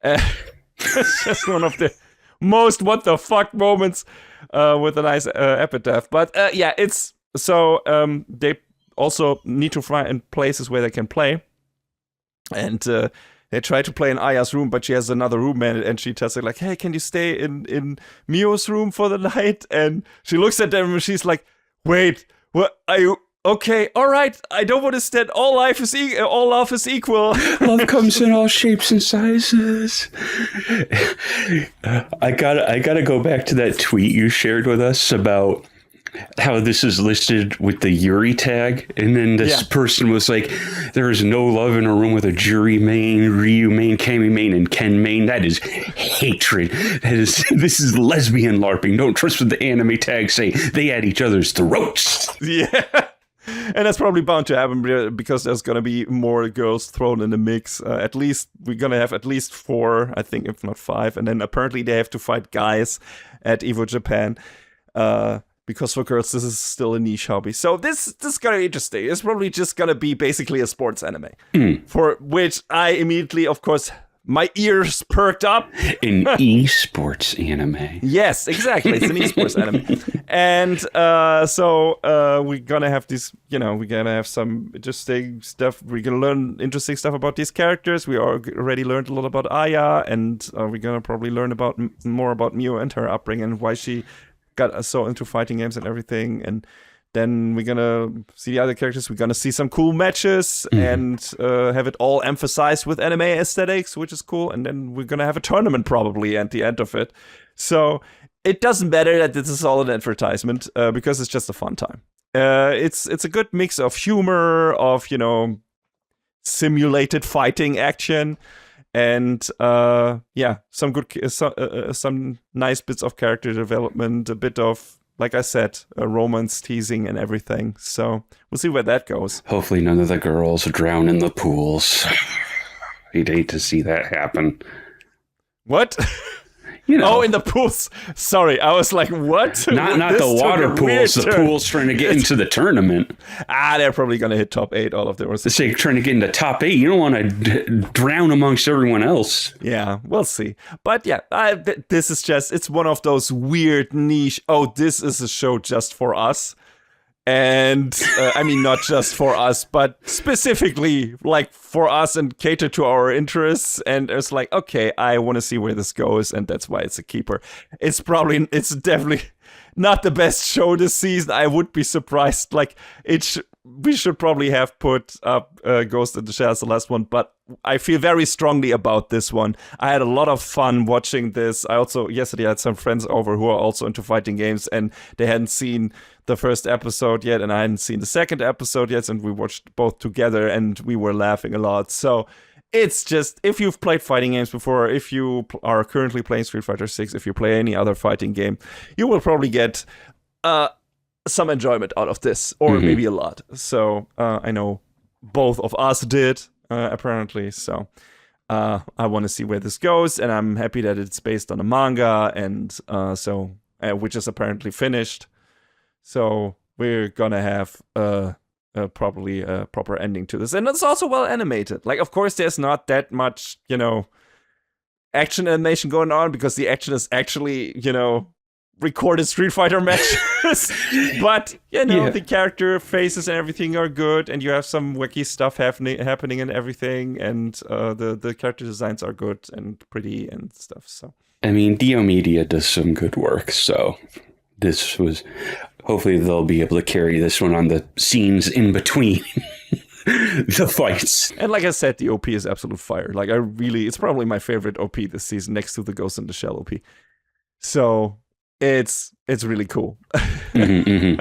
It's just one of the most what the fuck moments, with a nice epitaph. But it's so they also need to find places where they can play, and they try to play in Aya's room, but she has another roommate, and she tells her like, "Hey, can you stay in Mio's room for the night?" And she looks at them and she's like, "Wait, what are you?" Okay, all right. I don't understand. All love is equal. Love comes in all shapes and sizes. I gotta go back to that tweet you shared with us about how this is listed with the Yuri tag, and then this person was like, "There is no love in a room with a Juri main, Ryu main, Kami main, and Ken main. That is hatred. This is lesbian LARPing. Don't trust what the anime tags say. They at each other's throats." Yeah. And that's probably bound to happen because there's going to be more girls thrown in the mix. At least we're going to have at least 4, I think, if not 5. And then apparently they have to fight guys at Evo Japan. Because for girls, this is still a niche hobby. So this is going to be interesting. It's probably just going to be basically a sports anime. For which I immediately, of course, my ears perked up. An esports anime. Yes, exactly. It's an esports anime. And so we're going to have this, we're going to have some interesting stuff. We're going to learn interesting stuff about these characters. We already learned a lot about Aya, and we're going to probably learn more about Mio and her upbringing, and why she got so into fighting games and everything. And then we're going to see the other characters. We're going to see some cool matches and have it all emphasized with anime aesthetics, which is cool. And then we're going to have a tournament probably at the end of it. So it doesn't matter that this is all an advertisement, because it's just a fun time. It's a good mix of humor, of, simulated fighting action, and some good, some nice bits of character development, a bit of, like I said, a romance teasing and everything. So we'll see where that goes. Hopefully none of the girls drown in the pools. I'd hate to see that happen. What? Oh, in the pools. Sorry, I was like, what? Not the water pools, the pools trying to get into the tournament. They're probably going to hit top 8, all of them. They say trying to get into top 8. You don't want to drown amongst everyone else. Yeah, we'll see. But yeah, this is it's one of those weird niche, this is a show just for us. And I mean, not just for us, but specifically like for us and cater to our interests. And it's like, okay, I want to see where this goes. And that's why it's a keeper. It's definitely not the best show this season. I would be surprised. Like, we should probably have put up Ghost in the Shell as the last one, but I feel very strongly about this one. I had a lot of fun watching this. I also yesterday had some friends over who are also into fighting games, and they hadn't seen the first episode yet, and I hadn't seen the second episode yet, and we watched both together, and we were laughing a lot. So it's just, if you've played fighting games before, if you are currently playing Street Fighter 6, if you play any other fighting game, you will probably get some enjoyment out of this, or maybe a lot. So I know both of us did, apparently. So I want to see where this goes, and I'm happy that it's based on a manga, and which is apparently finished. So we're gonna have probably a proper ending to this, and it's also well animated. Like, of course, there's not that much, action animation going on, because the action is actually, recorded Street Fighter matches. But the character faces and everything are good, and you have some wacky stuff happening and everything, and the character designs are good and pretty and stuff. So I mean, Dio Media does some good work, so this was, hopefully they'll be able to carry this one on the scenes in between the fights. And like I said, the OP is absolute fire. Like, it's probably my favorite OP this season, next to the Ghost in the Shell OP. So it's really cool. And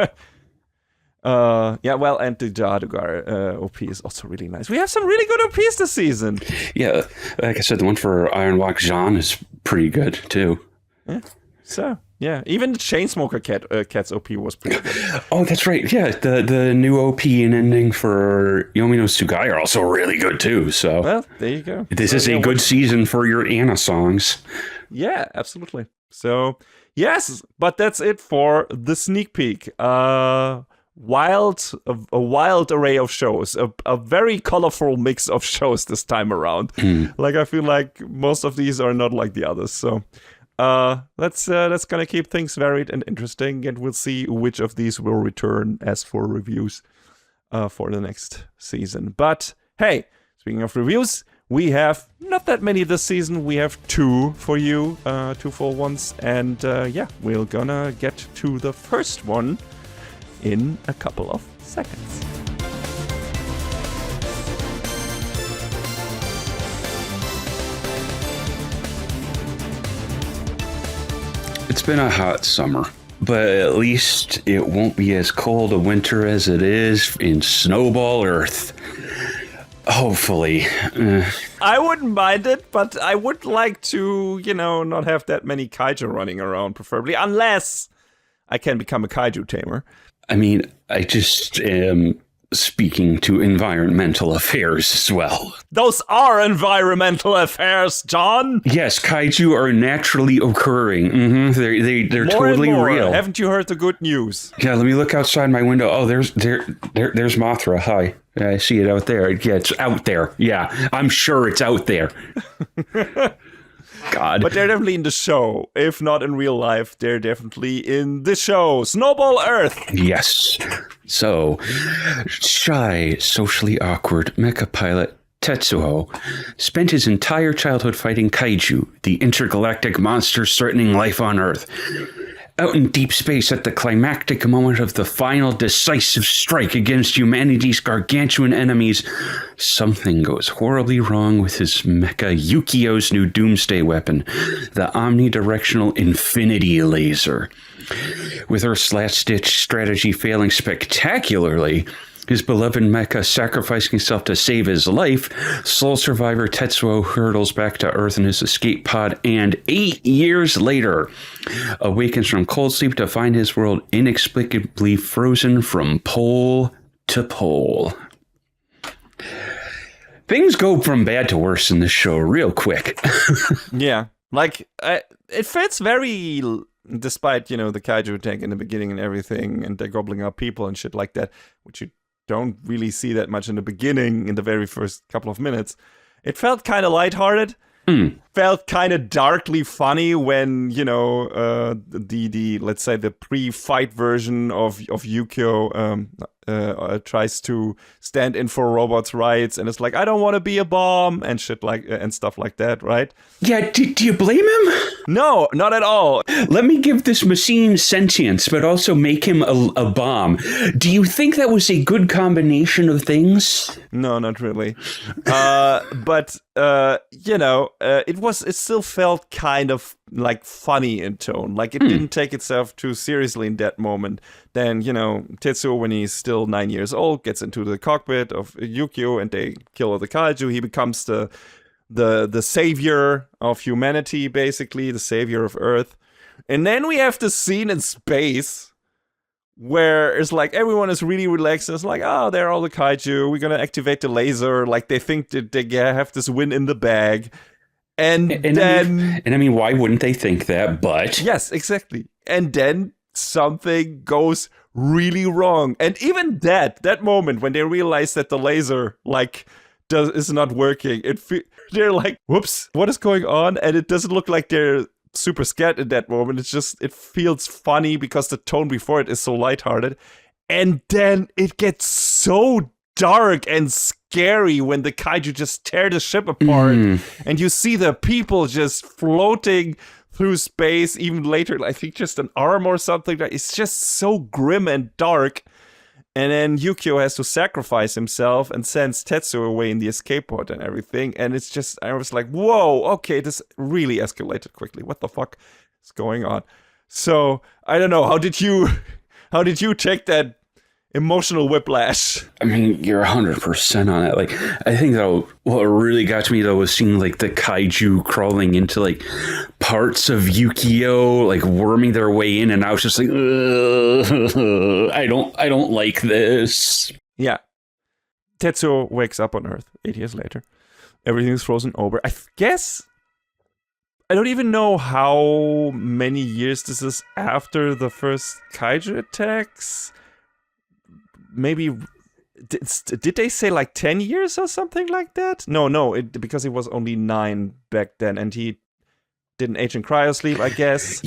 the Jaadugar OP is also really nice. We have some really good OPs this season. Yeah, like I said, the one for Wok Jan is pretty good too. Yeah. So Yeah, even the Chainsmoker Cat's OP was pretty good. Oh, that's right. Yeah, the new OP and ending for Yomi no Tsugai are also really good too. So, well, there you go. This is a good season for your Anna songs. Yeah, absolutely. So, yes, but that's it for the sneak peek. A wild array of shows, a very colorful mix of shows this time around. Like, I feel like most of these are not like the others. So, that's gonna keep things varied and interesting, and we'll see which of these will return as for reviews for the next season. But hey, speaking of reviews, we have not that many this season. We have 2 for you, 2 full ones, and yeah, we're gonna get to the first one in a couple of seconds. It's been a hot summer, but at least it won't be as cold a winter as it is in Snowball Earth. Hopefully. I wouldn't mind it, but I would like to, not have that many kaiju running around, preferably, unless I can become a kaiju tamer. I mean, I just am speaking to environmental affairs as well. Those are environmental affairs, John. Yes, kaiju are naturally occurring. They're More totally and more. real. Haven't you heard the good news? Yeah, let me look outside my window. Oh, there's Mothra. Hi. I see it out there. Yeah, it's out there. Yeah, I'm sure it's out there. God. But they're definitely in the show. If not in real life, they're definitely in the show. Snowball Earth. Yes. So, shy, socially awkward mecha pilot Tetsuo spent his entire childhood fighting kaiju, the intergalactic monsters threatening life on Earth. Out in deep space at the climactic moment of the final decisive strike against humanity's gargantuan enemies, something goes horribly wrong with his mecha Yukio's new doomsday weapon, the omnidirectional infinity laser. With Earth's last-ditch strategy failing spectacularly, his beloved mecha sacrificing himself to save his life, sole survivor Tetsuo hurtles back to Earth in his escape pod and 8 years later awakens from cold sleep to find his world inexplicably frozen from pole to pole. Things go from bad to worse in this show real quick. Yeah, like it fits very, despite, the kaiju attack in the beginning and everything, and they're gobbling up people and shit like that, which you don't really see that much in the beginning, in the very first couple of minutes. It felt kind of lighthearted. Felt kind of darkly funny when, the let's say the pre-fight version of Yukio tries to stand in for robots' rights, and it's like, I don't want to be a bomb and shit and stuff like that, right? Yeah, do you blame him? No, not at all. Let me give this machine sentience, but also make him a bomb. Do you think that was a good combination of things? No, not really. But it still felt kind of like funny in tone. Like it didn't take itself too seriously in that moment. Then, Tetsuo, when he's still 9 years old, gets into the cockpit of Yukio and they kill all the kaiju. He becomes the savior of humanity, basically, the savior of Earth. And then we have this scene in space where it's like everyone is really relaxed. And it's like, oh, there are all the kaiju. We're going to activate the laser. Like they think that they have this win in the bag. And then... I mean, why wouldn't they think that? But... Yes, exactly. And then something goes really wrong. And even that moment when they realize that the laser, is not working, they're like, whoops, what is going on? And it doesn't look like they're super scared in that moment. It feels funny because the tone before it is so lighthearted. And then it gets so dark and scary when the kaiju just tear the ship apart and you see the people just floating through space. Even later, I think just an arm or something. It's just so grim and dark. And then Yukio has to sacrifice himself and sends Tetsuo away in the escape pod and everything. And it's just, I was like, whoa, okay, this really escalated quickly. What the fuck is going on? So, I don't know, how did you take that emotional whiplash. I mean, you're 100% on it. Like, I think though, what really got to me though was seeing like the kaiju crawling into like parts of Yukio, like worming their way in, and I was just like, I don't like this. Yeah. Tetsuo wakes up on Earth 8 years later. Everything's frozen over. I guess I don't even know how many years this is after the first kaiju attacks. Maybe did they say like 10 years or something like that? No, because he was only 9 back then, and he didn't age in cryosleep, I guess.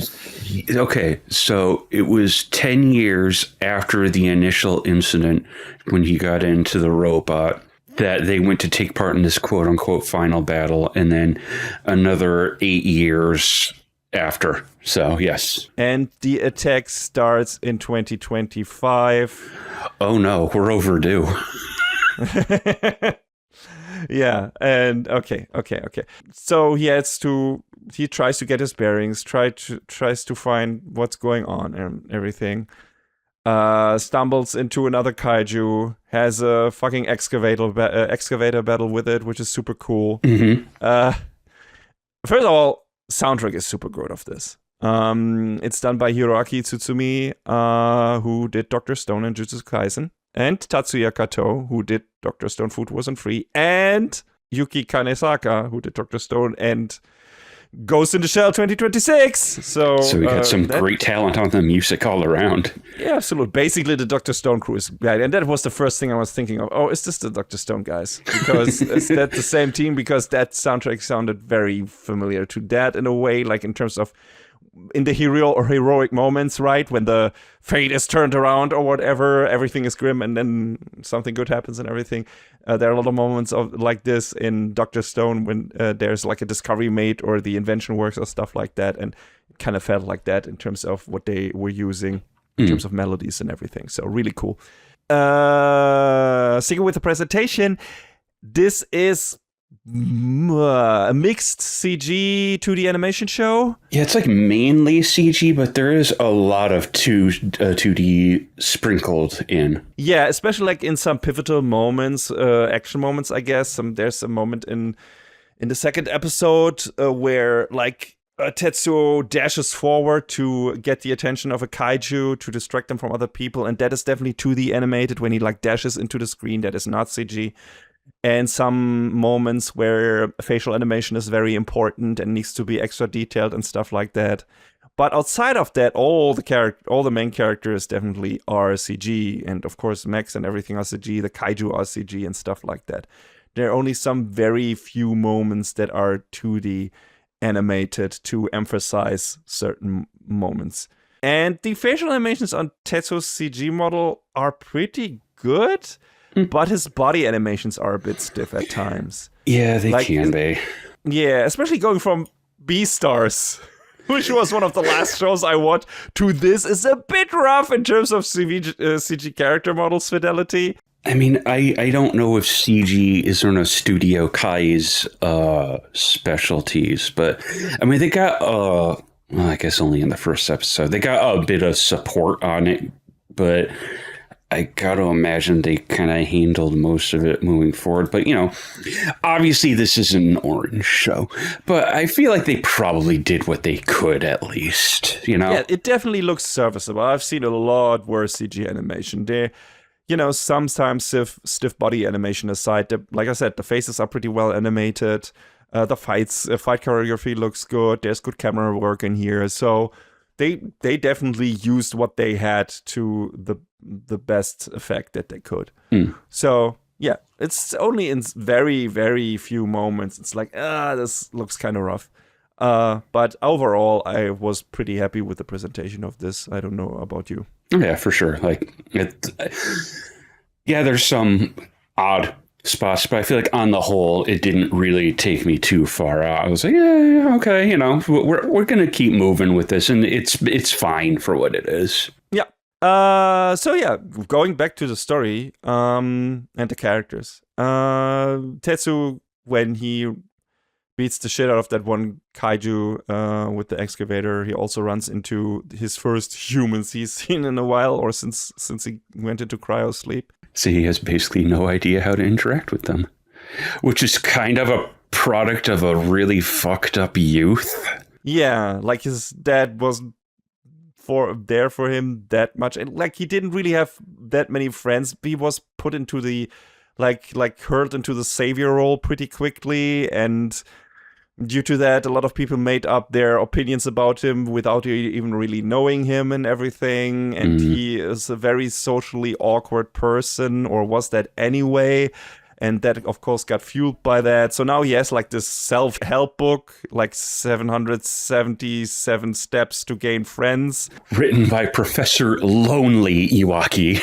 Okay, so it was 10 years after the initial incident when he got into the robot that they went to take part in this quote-unquote final battle, and then another 8 years after. So, yes. And the attack starts in 2025. Oh no, we're overdue. Yeah, and okay. So he tries to get his bearings, tries to find what's going on and everything. Stumbles into another kaiju, has a fucking excavator battle with it, which is super cool. Mm-hmm. First of all, soundtrack is super good of this. It's done by Hiroaki Tsutsumi, who did Dr. Stone and Jujutsu Kaisen, and Tatsuya Kato, who did Dr. Stone Food Wasn't Free, and Yuki Kanesaka, who did Dr. Stone and Ghost in the Shell 2026. So we got some great talent on the music all around. Yeah, absolutely. Basically, the Dr. Stone crew is great. And that was the first thing I was thinking of. Oh, is this the Dr. Stone guys? Because is that the same team? Because that soundtrack sounded very familiar to that in a way, like in terms of in the hero or heroic moments, right? When the fate is turned around or whatever, everything is grim and then something good happens and everything. There are a lot of moments of like this in Dr. Stone when there's like a discovery made or the invention works or stuff like that. And it kind of felt like that in terms of what they were using in terms of melodies and everything. So really cool. Sticking with the presentation, this is a mixed CG 2D animation show. Yeah, it's like mainly CG, but there is a lot of 2D sprinkled in. Yeah, especially like in some pivotal moments, action moments, I guess. There's a moment in the second episode where like Tetsuo dashes forward to get the attention of a kaiju to distract them from other people, and that is definitely 2D animated when he like dashes into the screen. That is not CG. And some moments where facial animation is very important and needs to be extra detailed and stuff like that. But outside of that, all the main characters definitely are CG, and of course mechs and everything are CG. The kaiju are CG and stuff like that. There are only some very few moments that are 2D animated to emphasize certain moments. And the facial animations on Tetsuo's CG model are pretty good. But his body animations are a bit stiff at times. Yeah, they can be. Yeah, especially going from Beastars, which was one of the last shows I watched, to this is a bit rough in terms of CG character models fidelity. I mean, I don't know if CG is one of Studio Kai's specialties, but I mean, they got, well, I guess only in the first episode, they got a bit of support on it, but I gotta imagine they kind of handled most of it moving forward. But, you know, obviously this isn't an orange show, but I feel like they probably did what they could at least, you know? Yeah, it definitely looks serviceable. I've seen a lot worse CG animation. You know, sometimes stiff body animation aside, like I said, the faces are pretty well animated. The fight choreography looks good. There's good camera work in here. So they definitely used what they had to the best effect that they could. So yeah, it's only in very, very few moments it's like, this looks kind of rough. But overall, I was pretty happy with the presentation of this. I don't know about you. Yeah, for sure. Like, yeah, there's some odd spots, but I feel like on the whole, it didn't really take me too far out. I was like, yeah, okay, you know, we're gonna keep moving with this, and it's fine for what it is. Yeah. So yeah, going back to the story, and the characters. Tetsu, when he beats the shit out of that one kaiju with the excavator. He also runs into his first humans he's seen in a while, or since he went into cryo sleep. So he has basically no idea how to interact with them, which is kind of a product of a really fucked up youth. Yeah, like his dad wasn't there for him that much, and like he didn't really have that many friends. He was put into the like hurled into the savior role pretty quickly, and due to that, a lot of people made up their opinions about him without even really knowing him and everything. And he is a very socially awkward person, or was that anyway. And that, of course, got fueled by that. So now he has like this self-help book, like 777 steps to gain friends. Written by Professor Lonely Iwaki.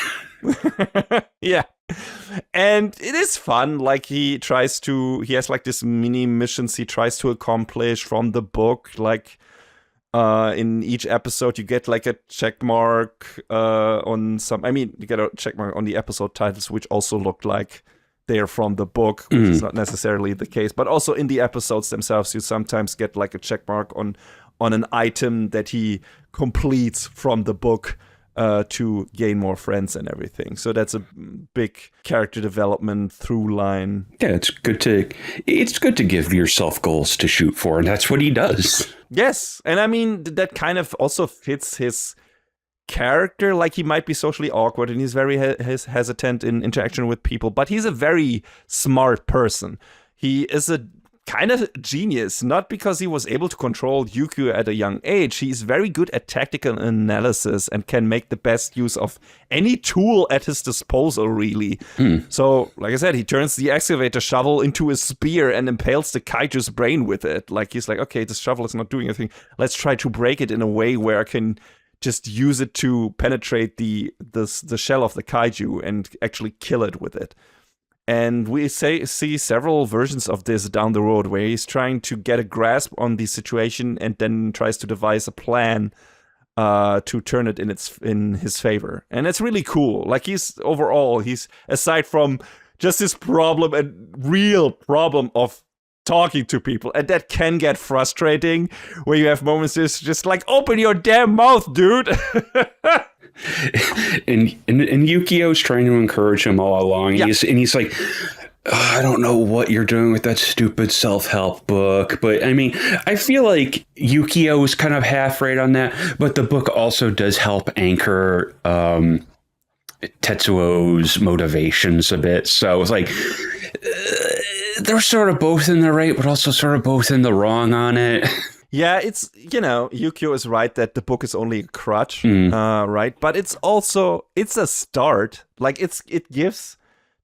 Yeah. And it is fun. Like he has like this mini missions he tries to accomplish from the book. Like in each episode, you get like a check mark on some. I mean, you get a check mark on the episode titles, which also look like they're from the book, which is not necessarily the case. But also in the episodes themselves, you sometimes get like a check mark on an item that he completes from the book. To gain more friends and everything. So that's a big character development through line. Yeah, it's good to give yourself goals to shoot for, and that's what he does. Yes, and I mean that kind of also fits his character. Like he might be socially awkward and he's very hesitant in interaction with people, but he's a very smart person. He is a kind of genius, not because he was able to control Yukio at a young age. He's very good at tactical analysis and can make the best use of any tool at his disposal, really. So, like I said, he turns the excavator shovel into a spear and impales the kaiju's brain with it. Like, he's like, okay, this shovel is not doing anything. Let's try to break it in a way where I can just use it to penetrate the shell of the kaiju and actually kill it with it. And we see several versions of this down the road where he's trying to get a grasp on the situation and then tries to devise a plan to turn it in his favor. And it's really cool. Like he's aside from just this problem and real problem of talking to people, and that can get frustrating where you have moments it's just like, open your damn mouth, dude. and Yukio's trying to encourage him all along. Yeah. He's like, I don't know what you're doing with that stupid self-help book. But I mean, I feel like Yukio is kind of half right on that. But the book also does help anchor Tetsuo's motivations a bit. So it's like they're sort of both in the right, but also sort of both in the wrong on it. Yeah, it's, Yukio is right that the book is only a crutch, right? But it's a start. Like, it gives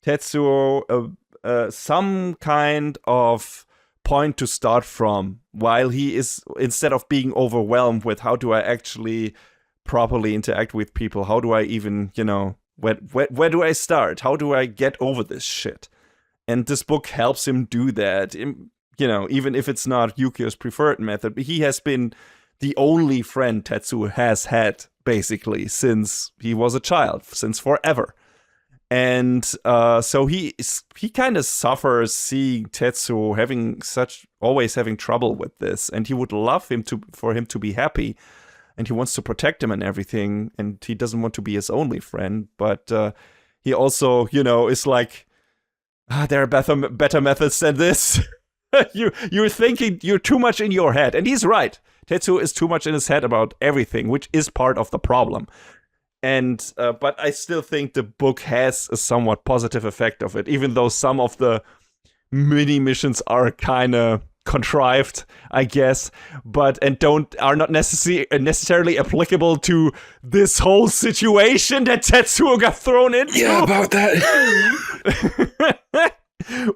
Tetsuo some kind of point to start from, while he is, instead of being overwhelmed with how do I actually properly interact with people, how do I even, where do I start? How do I get over this shit? And this book helps him do that. Even if it's not Yukio's preferred method, he has been the only friend Tetsuo has had, basically, since he was a child, since forever. And so he kind of suffers seeing Tetsuo always having trouble with this, and he would love for him to be happy, and he wants to protect him and everything, and he doesn't want to be his only friend, but he also, is like, there are better methods than this. You're thinking you're too much in your head. And he's right. Tetsuo is too much in his head about everything, which is part of the problem. And but I still think the book has a somewhat positive effect of it, even though some of the mini missions are kind of contrived, I guess, are not necessarily applicable to this whole situation that Tetsuo got thrown into. Yeah, about that.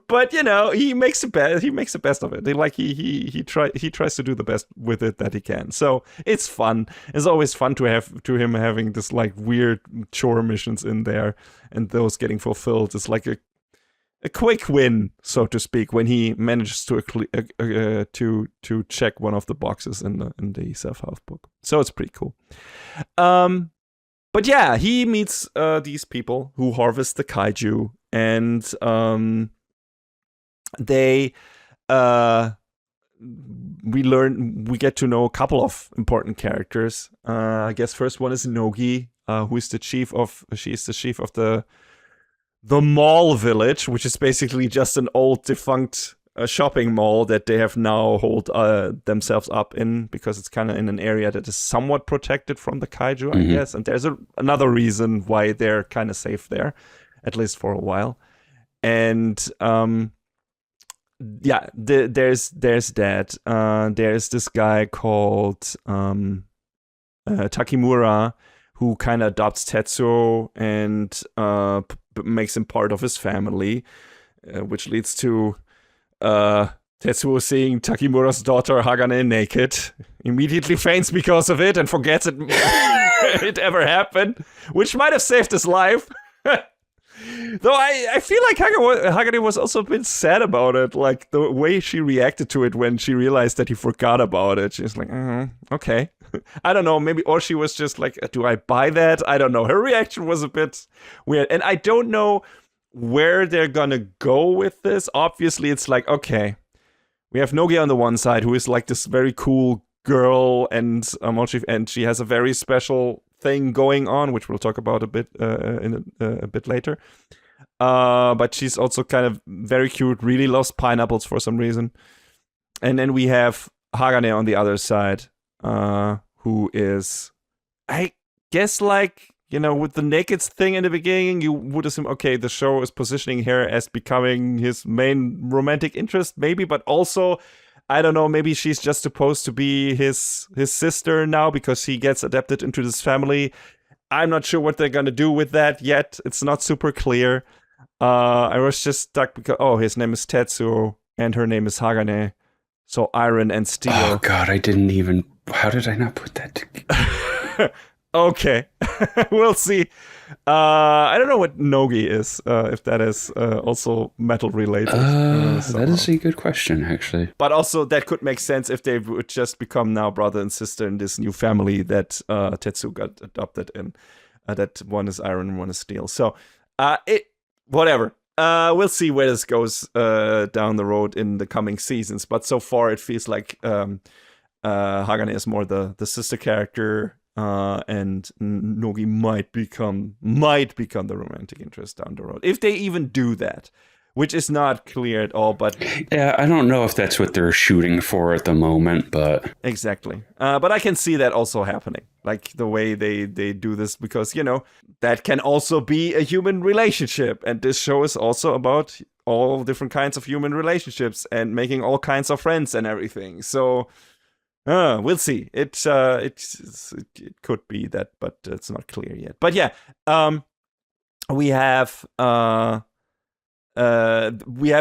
But he makes the best. He makes the best of it. He tries to do the best with it that he can. So it's fun. It's always fun to him having this like weird chore missions in there, and those getting fulfilled is like a quick win, so to speak, when he manages to check one of the boxes in the self-help book. So it's pretty cool. But yeah, he meets these people who harvest the kaiju, and they we get to know a couple of important characters. I guess first one is Nogi, who is the chief of the mall village, which is basically just an old defunct shopping mall that they have now holed themselves up in, because it's kind of in an area that is somewhat protected from the kaiju, I guess. And there's another reason why they're kind of safe there, at least for a while. And there's that. There's this guy called Takimura, who kind of adopts Tetsuo and makes him part of his family, which leads to Tetsuo seeing Takimura's daughter Hagane naked, immediately faints because of it and forgets it ever happened, which might have saved his life. Though I feel like Hagane was also a bit sad about it, like the way she reacted to it when she realized that he forgot about it. She's like, okay. I don't know, maybe, or she was just like, do I buy that? I don't know. Her reaction was a bit weird. And I don't know where they're gonna go with this. Obviously, it's like, okay, we have Nogi on the one side, who is like this very cool girl, and she has a very special thing going on, which we'll talk about a bit a bit later. But she's also kind of very cute, really loves pineapples for some reason. And then we have Hagane on the other side, who is, I guess, like, you know, with the naked thing in the beginning, you would assume, okay, the show is positioning her as becoming his main romantic interest, maybe, but also, I don't know, maybe she's just supposed to be his sister now because he gets adapted into this family. I'm not sure what they're gonna do with that yet. It's not super clear. I was just stuck because, his name is Tetsuo and her name is Hagane. So iron and steel. Oh God, how did I not put that together? Okay. We'll see. I don't know what Nogi is, if that is also metal related. That is a good question, actually. But also that could make sense if they would just become now brother and sister in this new family that Tetsu got adopted in. That one is iron and one is steel. So whatever. We'll see where this goes down the road in the coming seasons. But so far it feels like Hagane is more the sister character. And Nogi might become the romantic interest down the road, if they even do that, which is not clear at all. But yeah, I don't know if that's what they're shooting for at the moment, but exactly. But I can see that also happening, like the way they do this, because, you know, that can also be a human relationship, and this show is also about all different kinds of human relationships and making all kinds of friends and everything. So. We'll see. It could be that, but it's not clear yet. But yeah, we have a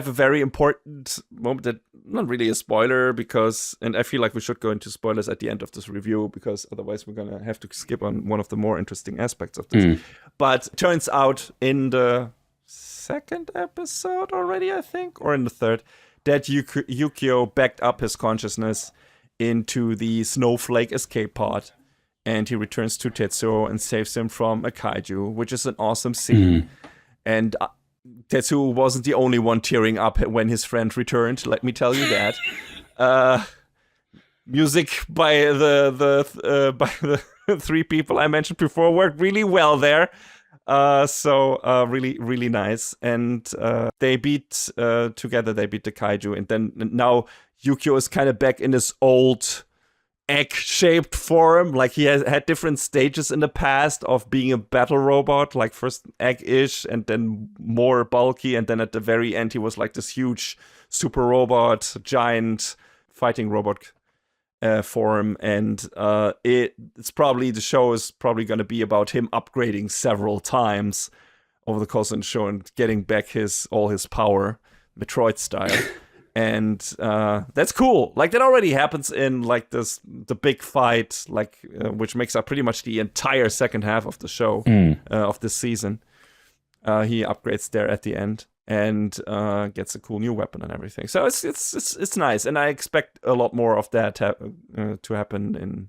very important moment that not really a spoiler, because, and I feel like we should go into spoilers at the end of this review, because otherwise we're gonna have to skip on one of the more interesting aspects of this. But it turns out in the second episode already, I think, or in the third, that Yukio backed up his consciousness into the snowflake escape pod, and he returns to Tetsuo and saves him from a kaiju, which is an awesome scene. And Tetsuo wasn't the only one tearing up when his friend returned, let me tell you that. Music by the three people I mentioned before worked really well there. Really, really nice. And they beat the kaiju, and then now Yukio is kind of back in his old egg-shaped form. Like, he has had different stages in the past of being a battle robot, like first egg-ish and then more bulky, and then at the very end he was like this huge super robot, giant fighting robot form. And the show is probably going to be about him upgrading several times over the course of the show and getting back all his power, Metroid style. And that's cool. Like, that already happens in like the big fight, like which makes up pretty much the entire second half of the show, of this season. He upgrades there at the end and gets a cool new weapon and everything. So it's nice, and I expect a lot more of that to happen in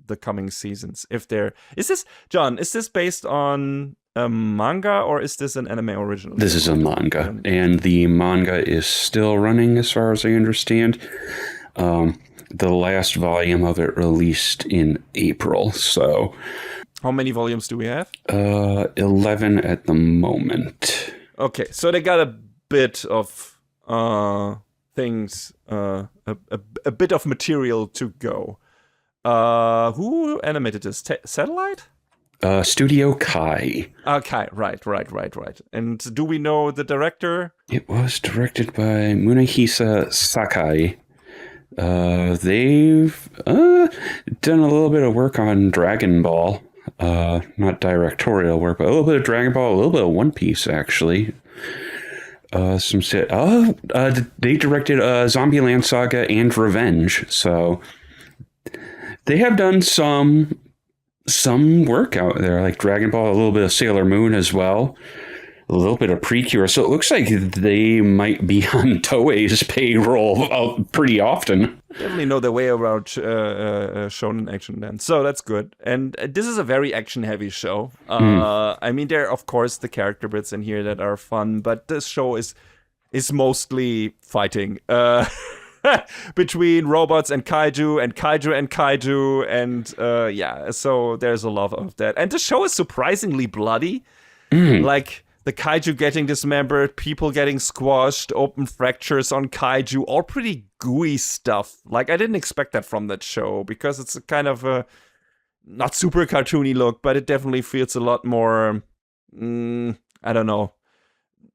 the coming seasons. If there is this, John, is this based on a manga or is this an anime original? This is a manga, and the manga is still running as far as I understand. The last volume of it released in April, so... How many volumes do we have? 11 at the moment. Okay, so they got a bit of things, a bit of material to go. Who animated this? Satellite? Studio Kai. Okay, right. And do we know the director? It was directed by Munehisa Sakai. They've done a little bit of work on Dragon Ball. Not directorial work, but a little bit of Dragon Ball, a little bit of One Piece, actually. Some shit. They directed Zombieland Saga and Revenge, so they have done some work out there, like Dragon Ball, a little bit of Sailor Moon as well, a little bit of Precure. So it looks like they might be on Toei's payroll pretty often. Definitely know their way around shonen action then. So that's good. And this is a very action-heavy show. I mean, there are, of course, the character bits in here that are fun, but this show is mostly fighting. Between robots and kaiju and kaiju and kaiju. And yeah, so there's a lot of that. And the show is surprisingly bloody. Like... the kaiju getting dismembered, people getting squashed, open fractures on kaiju, all pretty gooey stuff. Like, I didn't expect that from that show, because it's a kind of a not super cartoony look, but it definitely feels a lot more, I don't know,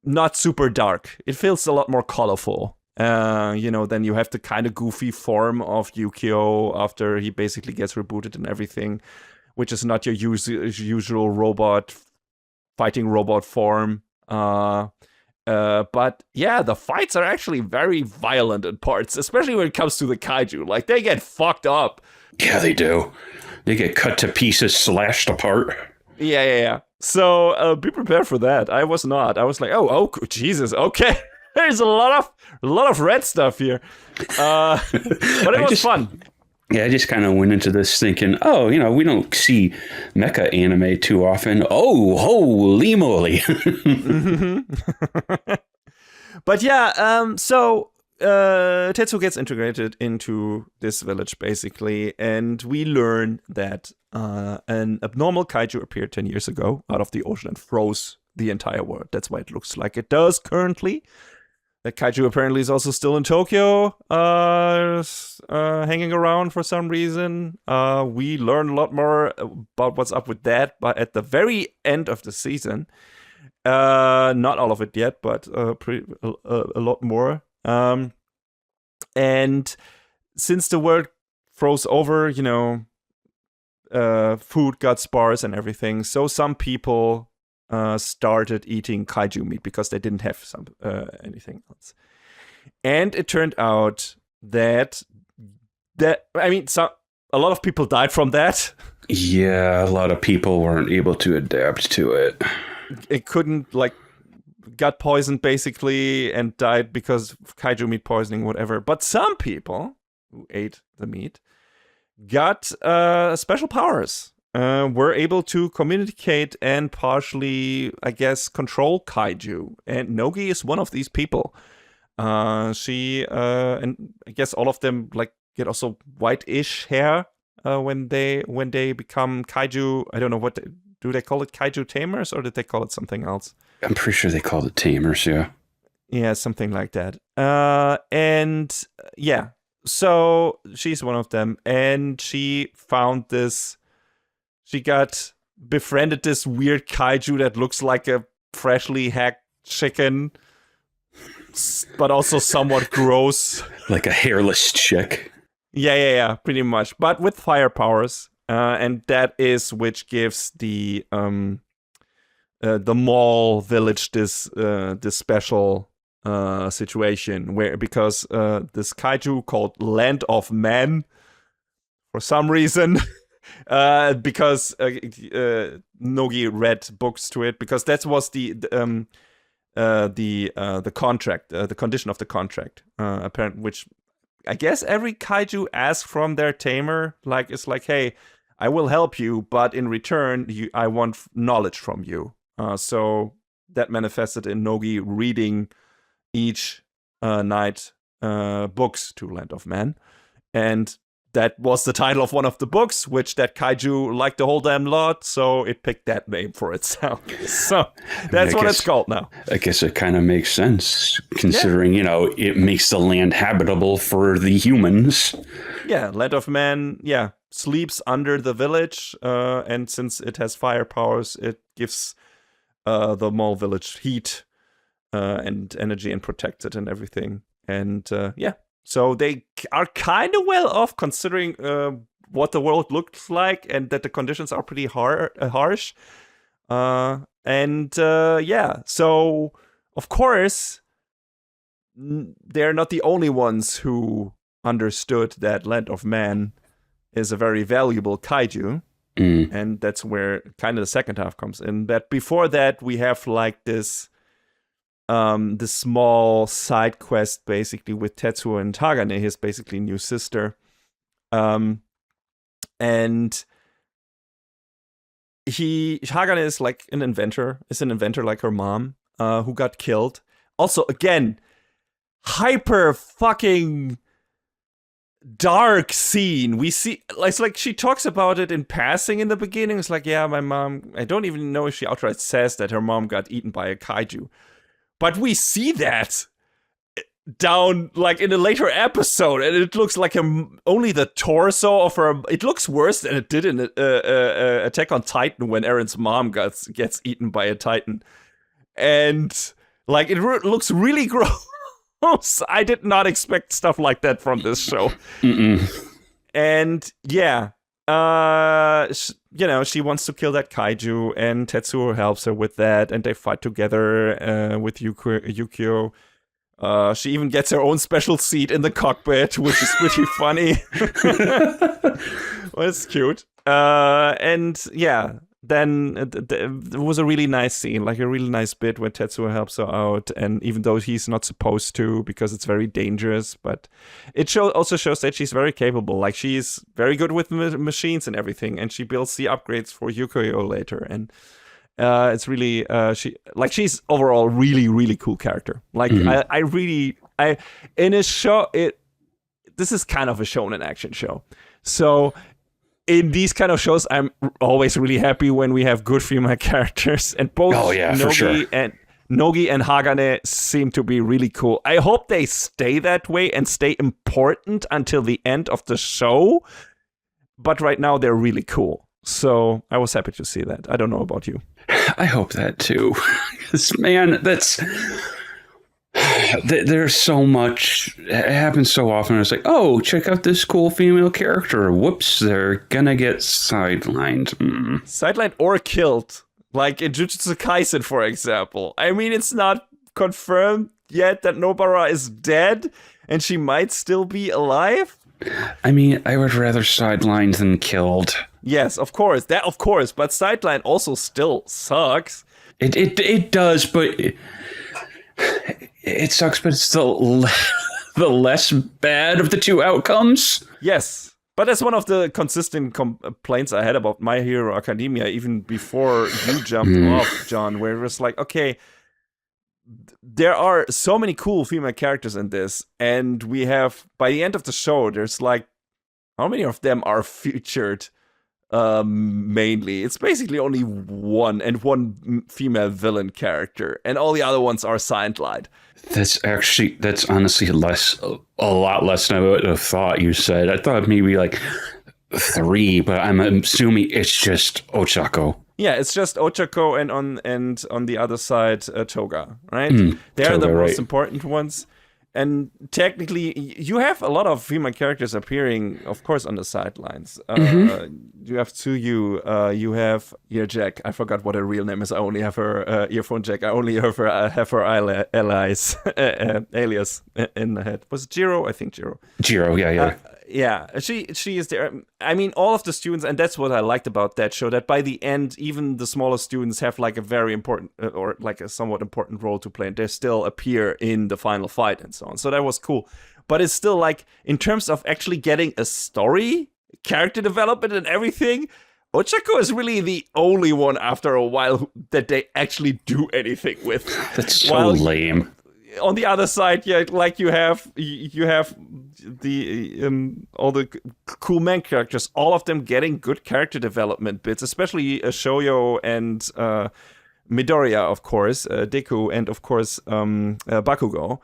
not super dark. It feels a lot more colorful. Then you have the kind of goofy form of Yukio after he basically gets rebooted and everything, which is not your usual fighting robot form. But yeah, the fights are actually very violent in parts, especially when it comes to the kaiju. Like, they get fucked up. Yeah, they do. They get cut to pieces, slashed apart. Yeah. So be prepared for that. I was not. I was like, oh, Jesus, okay. There's a lot of red stuff here. But it was fun. Yeah, I just kind of went into this thinking, we don't see mecha anime too often. Oh, holy moly. But yeah, so Tetsu gets integrated into this village, basically, and we learn that an abnormal kaiju appeared 10 years ago out of the ocean and froze the entire world. That's why it looks like it does currently. The kaiju apparently is also still in Tokyo, hanging around for some reason. We learn a lot more about what's up with that, but at the very end of the season, not all of it yet, but a lot more. And since the world froze over, food got sparse and everything, so some people started eating kaiju meat because they didn't have anything else. And it turned out that a lot of people died from that. Yeah, a lot of people weren't able to adapt to it. It couldn't, got poisoned basically and died because of kaiju meat poisoning, whatever. But some people who ate the meat got special powers. Were able to communicate and partially, I guess, control kaiju. And Nogi is one of these people. She, and I guess all of them, get also white-ish hair when they become kaiju. I don't know, do they call it kaiju tamers, or did they call it something else? I'm pretty sure they called it tamers, yeah. Yeah, something like that. And, yeah. So, she's one of them. And she found this... She got befriended this weird kaiju that looks like a freshly hacked chicken, but also somewhat gross. Like a hairless chick. Yeah, pretty much. But with fire powers. And that is which gives the mall village this special situation because this kaiju called Land of Man, for some reason... because Nogi read books to it, because that was the contract, the condition of the contract, apparently, which I guess every kaiju asks from their tamer, like, it's like, hey, I will help you, but in return, I want knowledge from you. So that manifested in Nogi reading each night books to Land of Man. And that was the title of one of the books, which that kaiju liked a whole damn lot, so it picked that name for itself. So that's what it's called now. I guess it kind of makes sense, considering, it makes the land habitable for the humans. Yeah, Land of Man, sleeps under the village, and since it has fire powers, it gives the mole village heat and energy and protects it and everything. And so they are kind of well off considering what the world looks like and that the conditions are pretty harsh. So of course, they're not the only ones who understood that Land of Man is a very valuable kaiju. And that's where kind of the second half comes in. That before that, we have like this small side quest basically with Tetsuo and Hagane, his basically new sister. And Hagane is like an inventor like her mom, who got killed. Also, again, hyper fucking dark scene. We see, it's like she talks about it in passing in the beginning. It's like, yeah, my mom, I don't even know if she outright says that her mom got eaten by a kaiju. But we see that down, like, in a later episode, and it looks like only the torso of her. It looks worse than it did in Attack on Titan when Eren's mom gets eaten by a Titan. And, like, it looks really gross. I did not expect stuff like that from this show. And, she wants to kill that kaiju, and Tetsuo helps her with that, and they fight together with Yukio. She even gets her own special seat in the cockpit, which is pretty funny. Well, it's cute. Then it was a really nice scene, like a really nice bit where Tetsuo helps her out, and even though he's not supposed to because it's very dangerous, but it also shows that she's very capable. Like, she's very good with machines and everything, and she builds the upgrades for Yukio later, and it's really she's overall really, really cool character. Like, in a show, this is kind of a shonen action show, so in these kind of shows, I'm always really happy when we have good female characters, and both Nogi and Hagane seem to be really cool. I hope they stay that way and stay important until the end of the show, but right now they're really cool. So I was happy to see that. I don't know about you. I hope that too. Because, man, there's so much. It happens so often. It's like, oh, check out this cool female character. Whoops, they're gonna get sidelined. Sidelined or killed. Like in Jujutsu Kaisen, for example. I mean, it's not confirmed yet that Nobara is dead, and she might still be alive. I mean, I would rather sidelined than killed. Yes, of course. But sideline also still sucks. It does, but it sucks, but it's the less bad of the two outcomes. Yes, but that's one of the consistent complaints I had about My Hero Academia, even before you jumped off, John, where it was like, okay, there are so many cool female characters in this, and we have, by the end of the show, there's like, how many of them are featured mainly? It's basically only one female villain character, and all the other ones are sidelined. That's honestly a lot less than I would have thought you said. I thought maybe like 3, but I'm assuming it's just Ochako. Yeah, it's just Ochako and on the other side Toga, right? They're Toga, the most right. important ones. And technically, you have a lot of female characters appearing, of course, on the sidelines. You have Tsuyu, you have Earjack. I forgot what her real name is. I only have her Earphone Jack. I only have her alias in the head. Was it Jiro? I think Jiro. Jiro, yeah. Yeah, she is there. I mean, all of the students, and that's what I liked about that show, that by the end, even the smaller students have like a very important, or like a somewhat important role to play, and they still appear in the final fight and so on. So that was cool. but it's still like, in terms of actually getting a story, character development and everything, Ochako is really the only one after a while that they actually do anything with. That's so lame. On the other side, yeah, like you have the all the cool main characters, all of them getting good character development bits, especially Shoyo and Midoriya, of course, Deku, and of course Bakugo.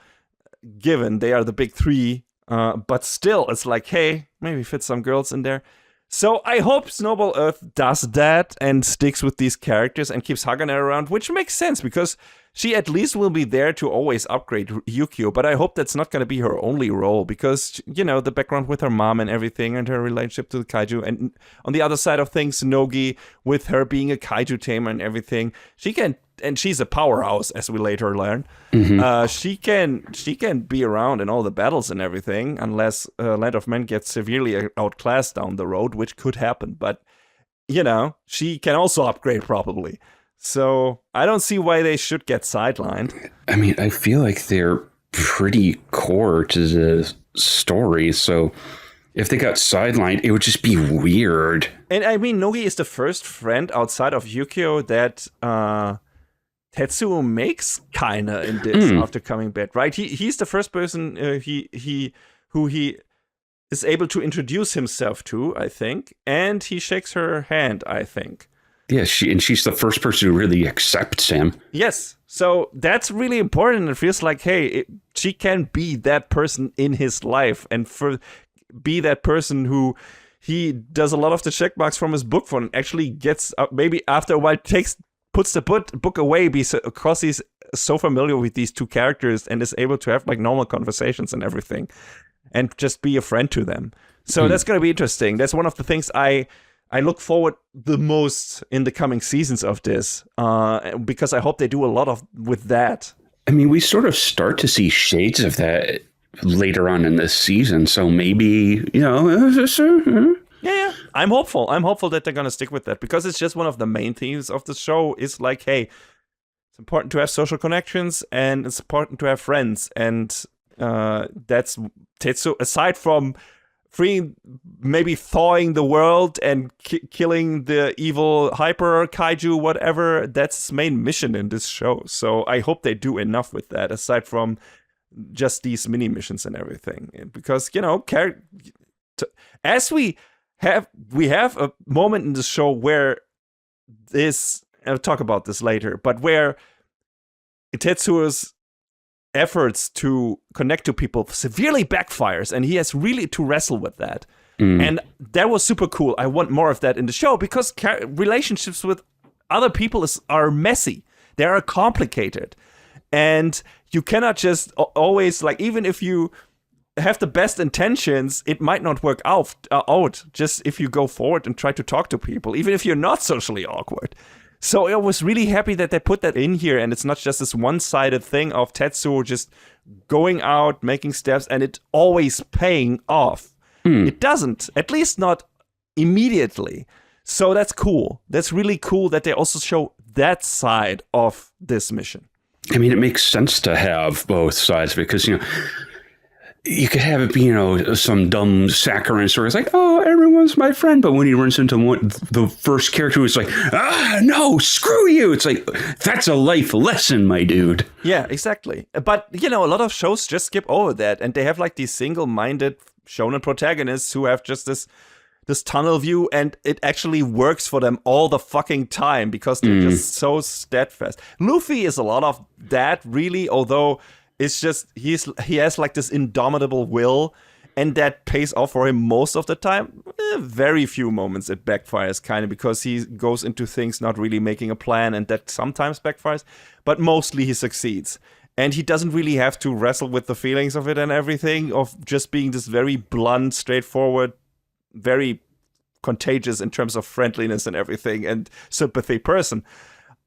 Given they are the big three, but still, it's like, hey, maybe fit some girls in there. So I hope Snowball Earth does that and sticks with these characters and keeps Hagane around, which makes sense because she at least will be there to always upgrade Yukio. But I hope that's not going to be her only role because, you know, the background with her mom and everything and her relationship to the kaiju. And on the other side of things, Nogi, with her being a kaiju tamer and everything, she can, and she's a powerhouse, as we later learn. She can be around in all the battles and everything, unless Land of Men gets severely outclassed down the road, which could happen. But, you know, she can also upgrade probably. So I don't see why they should get sidelined. I mean, I feel like they're pretty core to the story. So if they got sidelined, it would just be weird. And I mean, Nogi is the first friend outside of Yukio that Tetsuo makes kinda in this after coming back, right? He's the first person who he is able to introduce himself to, I think, and he shakes her hand, I think. Yeah, she's the first person who really accepts him. Yes, so that's really important. It feels like, hey, she can be that person in his life and be that person who he does a lot of the check marks from his book for and actually gets maybe after a while puts the book away because he's so familiar with these two characters and is able to have like normal conversations and everything and just be a friend to them. So that's going to be interesting. That's one of the things I look forward the most in the coming seasons of this because I hope they do a lot with that. I mean, we sort of start to see shades of that later on in this season. So maybe, you know, Yeah, I'm hopeful. I'm hopeful that they're going to stick with that because it's just one of the main themes of the show is like, hey, it's important to have social connections and it's important to have friends. And that's Tetsuo, aside from maybe thawing the world and killing the evil hyper kaiju, whatever, that's his main mission in this show. So I hope they do enough with that, aside from just these mini missions and everything. Because, you know, as we have a moment in the show where I'll talk about this later, but where Tetsuo's efforts to connect to people severely backfires, and he has really to wrestle with that. And that was super cool. I want more of that in the show because relationships with other people are messy. They are complicated. And you cannot just always, like, even if you have the best intentions, it might not work out just if you go forward and try to talk to people, even if you're not socially awkward. So I was really happy that they put that in here, and it's not just this one-sided thing of Tetsuo just going out, making steps, and it always paying off. It doesn't, at least not immediately. So that's cool. That's really cool that they also show that side of this mission. I mean, it makes sense to have both sides because, you know, you could have it be, you know, some dumb saccharine story. It's like, oh, everyone's my friend. But when he runs into the first character who's like, no, screw you. It's like, that's a life lesson, my dude. Yeah, exactly. But, you know, a lot of shows just skip over that. And they have like these single-minded shonen protagonists who have just this tunnel view. And it actually works for them all the fucking time because they're just so steadfast. Luffy is a lot of that, really, although it's just he has like this indomitable will, and that pays off for him most of the time. Very few moments it backfires, kind of, because he goes into things not really making a plan, and that sometimes backfires, but mostly he succeeds. And he doesn't really have to wrestle with the feelings of it and everything, of just being this very blunt, straightforward, very contagious in terms of friendliness and everything, and sympathy person.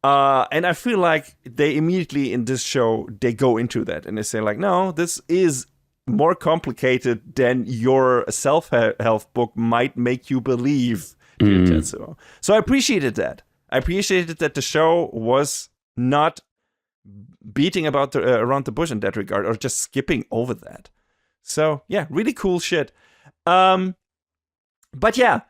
And I feel like they immediately in this show, they go into that and they say like, no, this is more complicated than your self-help book might make you believe, dear Tetsuo. So I appreciated that. I appreciated that the show was not beating around the bush in that regard or just skipping over that. So yeah, really cool shit. But yeah,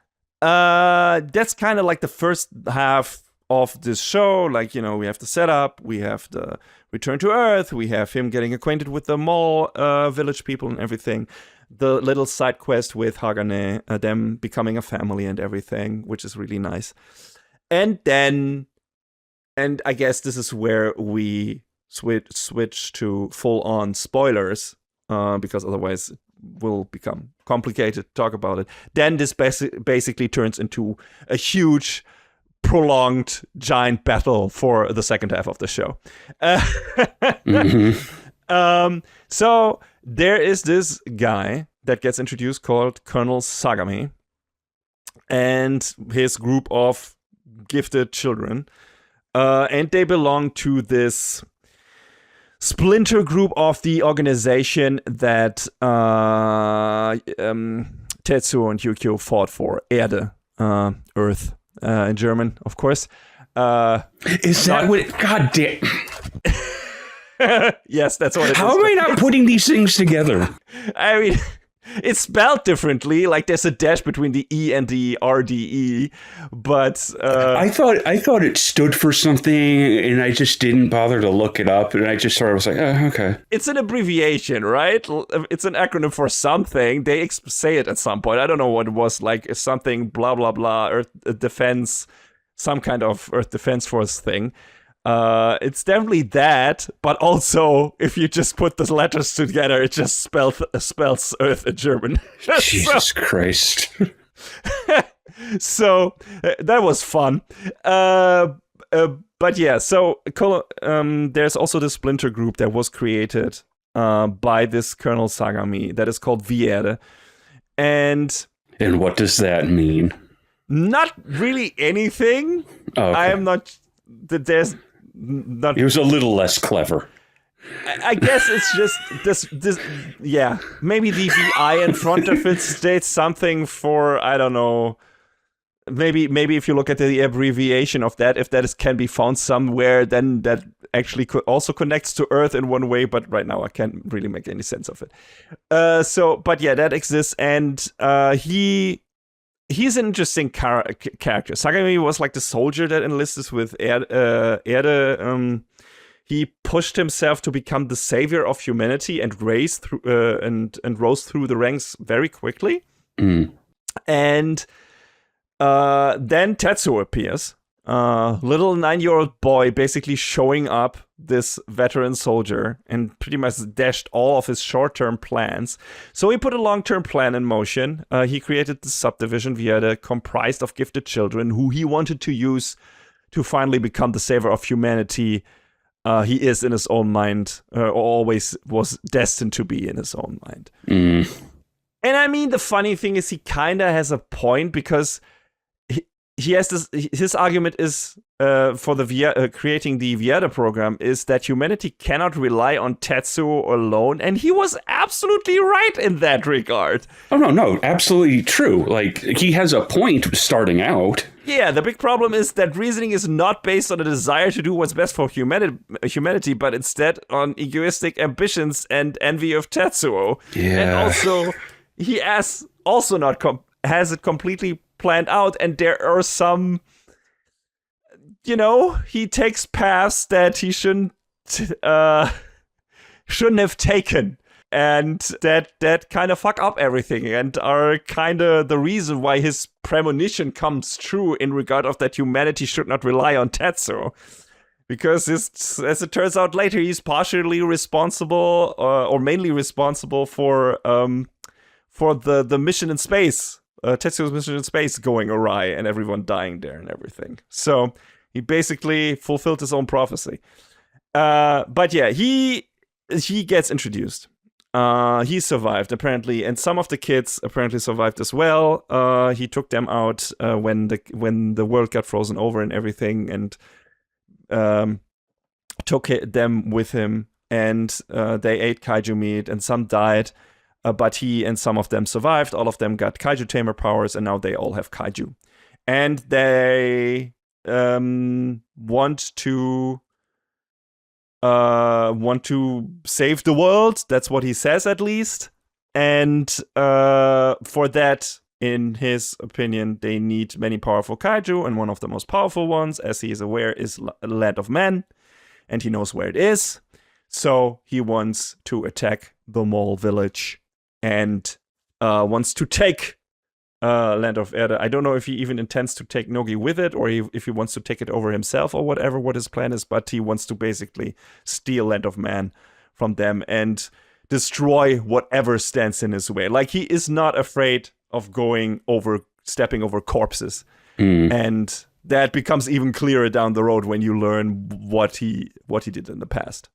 that's kind of like the first half of this show. Like, we have the setup, we have the return to Earth, we have him getting acquainted with the mall village people and everything. The little side quest with Hagane, them becoming a family and everything, which is really nice. And I guess this is where we switch to full-on spoilers, because otherwise it will become complicated to talk about it. Then this basically turns into a huge, prolonged, giant battle for the second half of the show. So there is this guy that gets introduced called Colonel Sagami and his group of gifted children. And they belong to this splinter group of the organization that Tetsuo and Yukio fought for. Erde, Earth, in German, of course. Is that what it... God damn... Yes, that's what it is. How am I not putting these things together? I mean, it's spelled differently. Like, there's a dash between the E and the RDE, but I thought it stood for something, and I just didn't bother to look it up, and I just sort of was like, oh, okay. It's an abbreviation, right? It's an acronym for something. They say it at some point. I don't know what it was, like something blah blah blah, Earth Defense, some kind of Earth Defense Force thing. It's definitely that, but also if you just put the letters together, it just spells Earth in German. Jesus Christ. So that was fun. But yeah, so there's also this splinter group that was created by this Colonel Sagami that is called Vierde. And what does that mean? Not really anything. Oh, okay. I am not... There's not... It was a little less clever. I guess it's just this. Yeah, maybe the VI in front of it states something for, I don't know. Maybe if you look at the abbreviation of that, if that can be found somewhere, then that actually also connects to Earth in one way. But right now, I can't really make any sense of it. But yeah, that exists, and he's an interesting character. Sagami was like the soldier that enlisted with Erde. He pushed himself to become the savior of humanity and rose through the ranks very quickly. Mm. And then Tetsuo appears, little 9-year-old boy, basically showing up, this veteran soldier, and pretty much dashed all of his short-term plans. So he put a long-term plan in motion. He created the subdivision Vierde, comprised of gifted children who he wanted to use to finally become the savior of humanity. He is in his own mind, or always was destined to be in his own mind. Mm. And I mean, the funny thing is he kind of has a point, because he has this. His argument is for the creating the Vierde program is that humanity cannot rely on Tetsuo alone, and he was absolutely right in that regard. Oh no, absolutely true. Like, he has a point starting out. Yeah, the big problem is that reasoning is not based on a desire to do what's best for humanity, but instead on egoistic ambitions and envy of Tetsuo. Yeah. And also, he has it completely planned out, and there are some, he takes paths that he shouldn't have taken, and that kind of fuck up everything, and are kind of the reason why his premonition comes true in regard of that humanity should not rely on Tetsuo. Because as it turns out later, he's partially responsible, or mainly responsible for the mission in space. Tetsuo's mission in space going awry and everyone dying there and everything. So he basically fulfilled his own prophecy. But yeah, he gets introduced. He survived apparently, and some of the kids apparently survived as well. He took them out when the world got frozen over and everything, and took them with him. And they ate kaiju meat, and some died. But he and some of them survived. All of them got kaiju tamer powers, and now they all have kaiju. And they want to save the world. That's what he says, at least. And for that, in his opinion, they need many powerful kaiju, and one of the most powerful ones, as he is aware, is Land of Men, and he knows where it is. So he wants to attack the mole village and wants to take Land of Erde. I don't know if he even intends to take Nogi with it, or if he wants to take it over himself, or whatever what his plan is, but he wants to basically steal Land of Man from them and destroy whatever stands in his way. Like, he is not afraid of stepping over corpses. And that becomes even clearer down the road when you learn what he did in the past.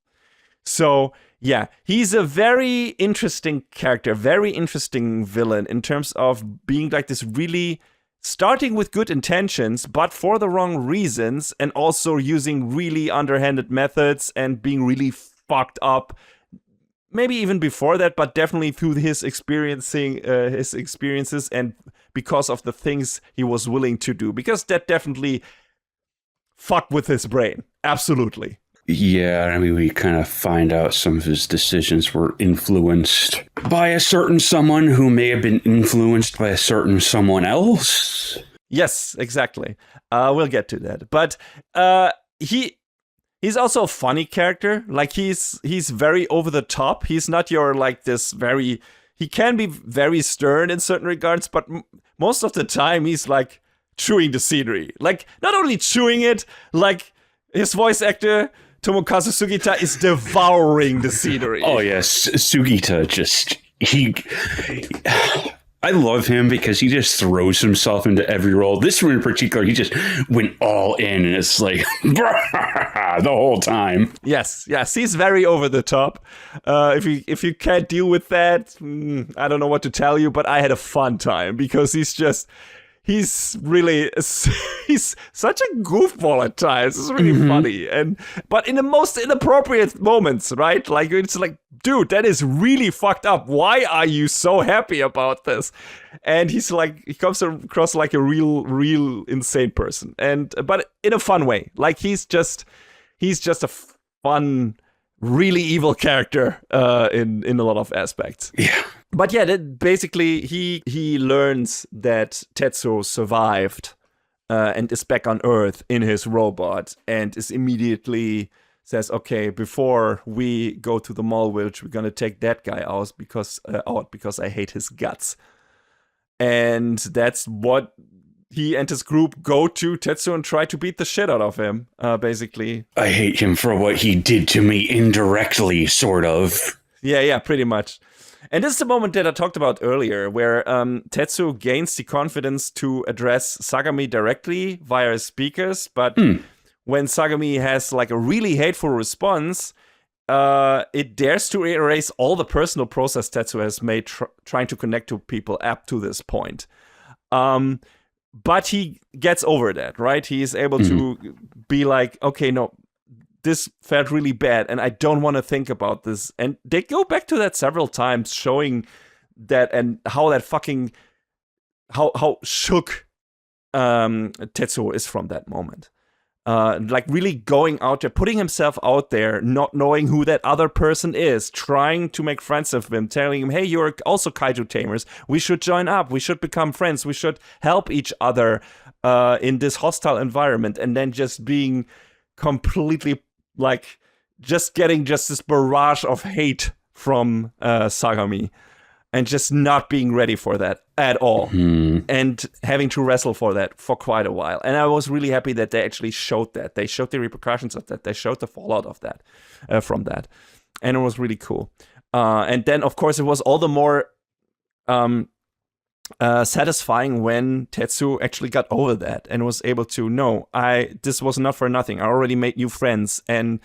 So, yeah, he's a very interesting character, very interesting villain in terms of being like this really starting with good intentions, but for the wrong reasons, and also using really underhanded methods and being really fucked up. Maybe even before that, but definitely through his experiences and because of the things he was willing to do. Because that definitely fucked with his brain. Absolutely. Yeah, I mean, we kind of find out some of his decisions were influenced by a certain someone who may have been influenced by a certain someone else. Yes, exactly. We'll get to that. But he's also a funny character. Like, he's very over the top. He's not your, like, this very... He can be very stern in certain regards, but most of the time he's, like, chewing the scenery. Like, not only chewing it, like, his voice actor, Tomokazu Sugita, is devouring the scenery. Oh, yes. Sugita just... I love him because he just throws himself into every role. This one in particular, he just went all in, and it's like the whole time. Yes, he's very over the top. If you can't deal with that, I don't know what to tell you, but I had a fun time because he's such a goofball at times. It's really funny, but in the most inappropriate moments, right? Like, it's like, dude, that is really fucked up. Why are you so happy about this? And he comes across like a real insane person, but in a fun way. Like, he's just a fun, really evil character in a lot of aspects. Yeah. But yeah, basically he learns that Tetsuo survived and is back on Earth in his robot, and is immediately says, okay, before we go to the mall village, we're gonna take that guy out because I hate his guts. And that's what he and his group go to Tetsuo and try to beat the shit out of him, basically. I hate him for what he did to me indirectly, sort of. Yeah, pretty much. And this is the moment that I talked about earlier, where Tetsuo gains the confidence to address Sagami directly via his speakers, but when Sagami has like a really hateful response, it dares to erase all the personal process Tetsuo has made trying to connect to people up to this point. But he gets over that, right? He is able to be like, okay, no, this felt really bad, and I don't want to think about this. And they go back to that several times, showing that and how that fucking how shook Tetsuo is from that moment. Like, really going out there, putting himself out there, not knowing who that other person is, trying to make friends with him, telling him, hey, you're also kaiju tamers, we should join up, we should become friends, we should help each other in this hostile environment, and then just being completely, like, just getting just this barrage of hate from Sagami, and just not being ready for that at all, and having to wrestle for that for quite a while. And I was really happy that they actually showed that. They showed the repercussions of that. They showed the fallout of that, from that. And it was really cool. And then, of course, it was all the more satisfying when Tetsuo actually got over that and was able to, no, this was not for nothing. I already made new friends, and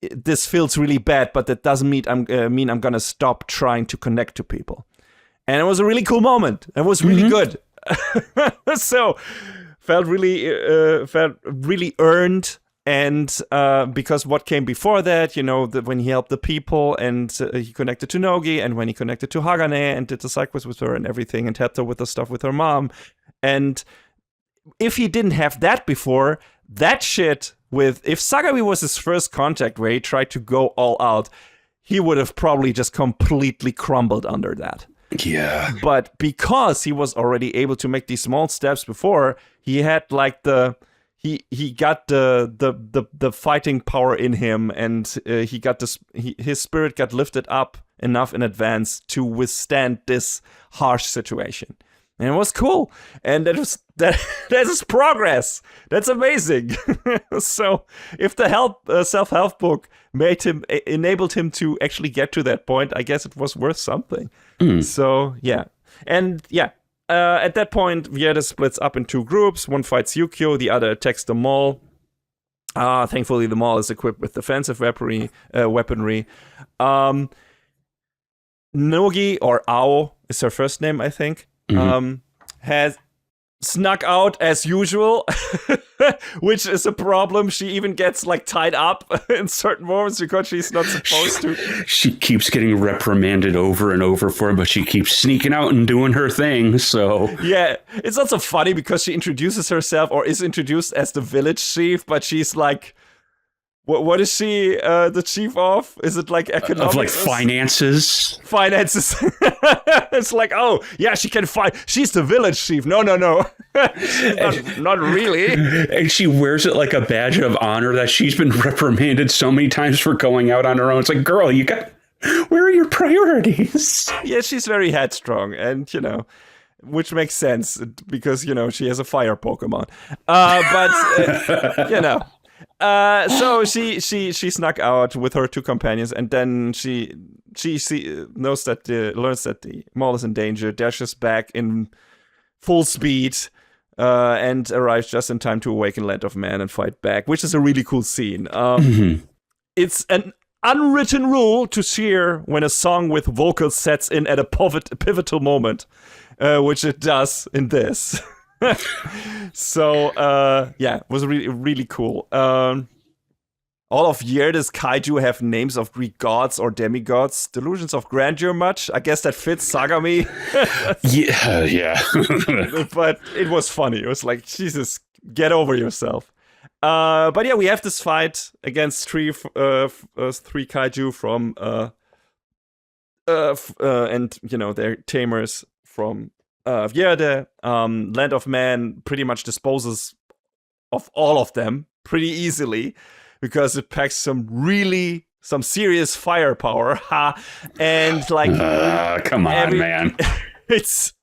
this feels really bad, but that doesn't mean I'm gonna stop trying to connect to people. And it was a really cool moment. It was really good. So felt really earned. And because what came before that, when he helped the people, and he connected to Nogi, and when he connected to Hagane and did the side quest with her and everything, and helped her with the stuff with her mom. And if he didn't have that before, that shit if Sagami was his first contact where he tried to go all out, he would have probably just completely crumbled under that. Yeah. But because he was already able to make these small steps before, he had like he got the fighting power in him, and he got his spirit got lifted up enough in advance to withstand this harsh situation. And it was cool. And that is progress. That's amazing. So if the self-help book enabled him to actually get to that point, I guess it was worth something. So yeah. And yeah, at that point, Vieta splits up in two groups. One fights Yukio, the other attacks the mall. Thankfully, the mall is equipped with defensive weaponry. Nogi, or Ao is her first name, I think. Has snuck out as usual, which is a problem. She even gets like tied up in certain moments because she's not supposed to. She keeps getting reprimanded over and over for it, but she keeps sneaking out and doing her thing. So yeah, it's also funny because she introduces herself, or is introduced as the village chief, but she's like, what is she the chief of? Is it like economics? Of like finances? Finances. It's like, oh, yeah, she can fight. She's the village chief. No. not really. And she wears it like a badge of honor that she's been reprimanded so many times for going out on her own. It's like, girl, where are your priorities? Yeah, she's very headstrong, and, which makes sense because, she has a fire Pokemon. But, so she snuck out with her two companions, and then she learns that the mall is in danger, dashes back in full speed, and arrives just in time to awaken Land of Man and fight back, which is a really cool scene. It's an unwritten rule to cheer when a song with vocals sets in at a pivotal moment, which it does in this. So it was really, really cool. All of Yerde's kaiju have names of Greek gods or demigods. Delusions of grandeur much? I guess that fits Sagami. Yeah. But it was funny. It was like, Jesus, get over yourself. But yeah, we have this fight against three kaiju from and they're tamers from Vierde. Land of Man pretty much disposes of all of them pretty easily because it packs some serious firepower. And like, come on, man. It's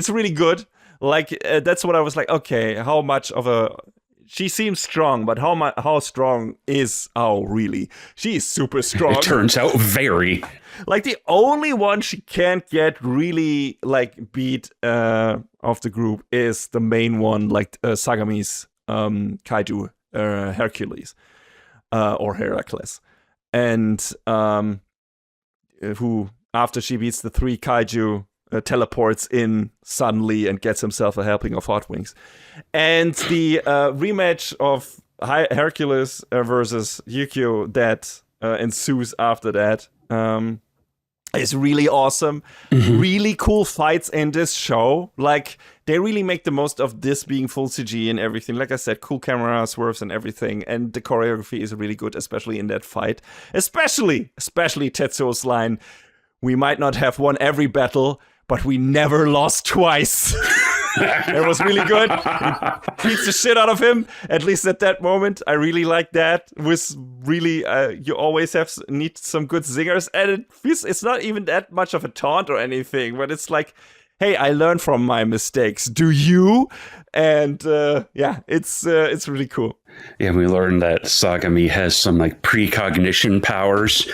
really good. Like, that's what I was like, okay, how much of a... She seems strong, but how strong is Ao really? She's super strong. It turns out very. Like, the only one she can't get really, like, beat of the group is the main one, like Sagami's kaiju, Hercules, or Heracles. And who, after she beats the three kaiju, teleports in suddenly and gets himself a helping of Hot Wings. And the rematch of Hercules versus Yukio that ensues after that is really awesome. Really cool fights in this show. Like, they really make the most of this being full CG and everything. Like I said, cool camera swerves and everything. And the choreography is really good, especially in that fight. Especially Tetsuo's line, "We might not have won every battle, but we never lost twice." It was really good. It beats the shit out of him, at least at that moment. I really like that. It was really, you always need some good zingers, and it's not even that much of a taunt or anything, but it's like, hey, I learned from my mistakes. Do you? And it's really cool. Yeah, we learned that Sagami has some like precognition powers,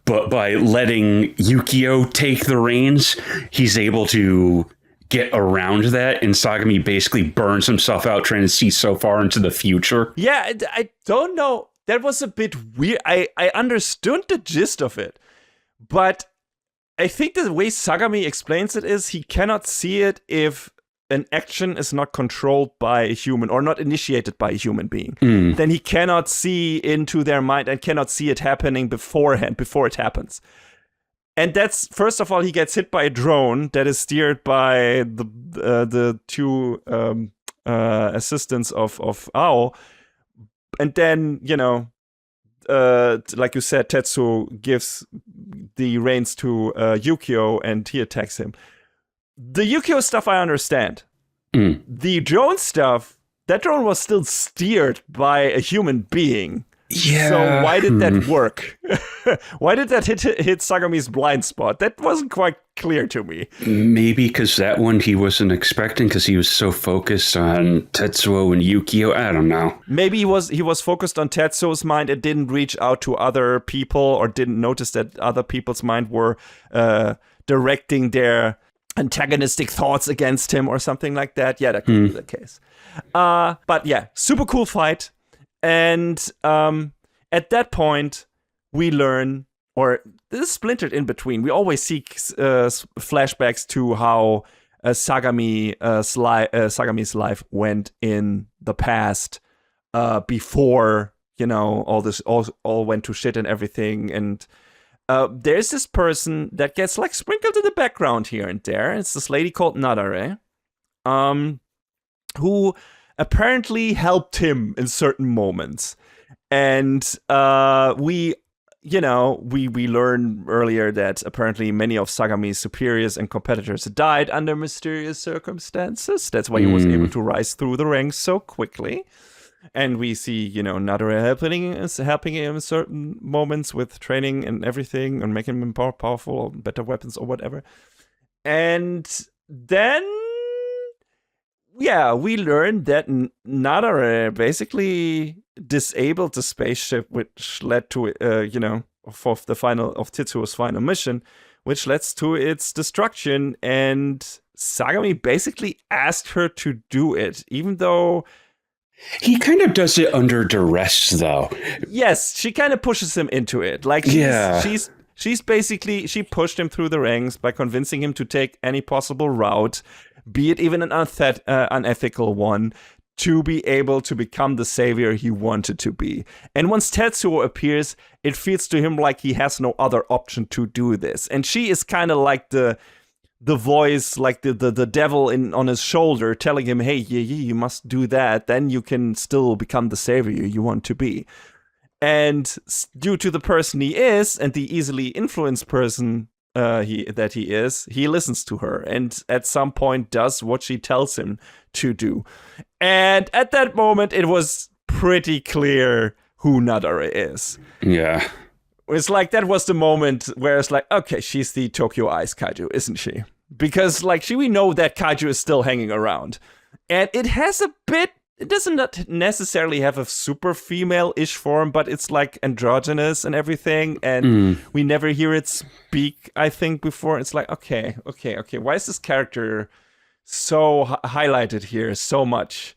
but by letting Yukio take the reins, he's able to get around that, and Sagami basically burns himself out trying to see so far into the future. Yeah, I don't know. That was a bit weird. I understood the gist of it, but I think the way Sagami explains it is he cannot see it if an action is not controlled by a human or not initiated by a human being. Then he cannot see into their mind and cannot see it happening beforehand, before it happens. And that's, first of all, he gets hit by a drone that is steered by the two assistants of Ao. And then, like you said, Tetsuo gives the reins to Yukio and he attacks him. The Yukio stuff I understand. The drone stuff, that drone was still steered by a human being. Yeah. So why did that work? Why did that hit Sagami's blind spot? That wasn't quite clear to me. Maybe because that one he wasn't expecting because he was so focused on Tetsuo and Yukio. I don't know. Maybe he was focused on Tetsuo's mind and didn't reach out to other people or didn't notice that other people's mind were directing their antagonistic thoughts against him or something like that. Yeah, that could be the case. But yeah, super cool fight. And at that point, we learn, or this is splintered in between. We always see flashbacks to how Sagami's life went in the past before, all this all went to shit and everything. And there's this person that gets like sprinkled in the background here and there. It's this lady called Nadare, who apparently helped him in certain moments. And we learn earlier that apparently many of Sagami's superiors and competitors died under mysterious circumstances. That's why he was able to rise through the ranks so quickly. And we see, Nadare helping him in certain moments with training and everything and making him more powerful or better weapons or whatever. And then we learned that Nadare basically disabled the spaceship, which led to, for the final of Tetsuo's final mission, which leads to its destruction. And Sagami basically asked her to do it, even though he kind of does it under duress, though. Yes, she kind of pushes him into it. Like, she's basically, she pushed him through the ranks by convincing him to take any possible route, be it even an unethical one, to be able to become the savior he wanted to be. And once Tetsuo appears, it feels to him like he has no other option to do this. And she is kind of like the voice, like the devil on his shoulder, telling him, hey, you must do that. Then you can still become the savior you want to be. And due to the person he is and the easily influenced person he is, he listens to her and at some point does what she tells him to do. And at that moment, it was pretty clear who Nadare is. Yeah. It's like, that was the moment where it's like, okay, she's the Tokyo Ice kaiju, isn't she? Because like we know that kaiju is still hanging around. And it has a bit, it doesn't necessarily have a super female-ish form, but it's like androgynous and everything. And we never hear it speak, I think, before. It's like, okay. Why is this character so highlighted here so much?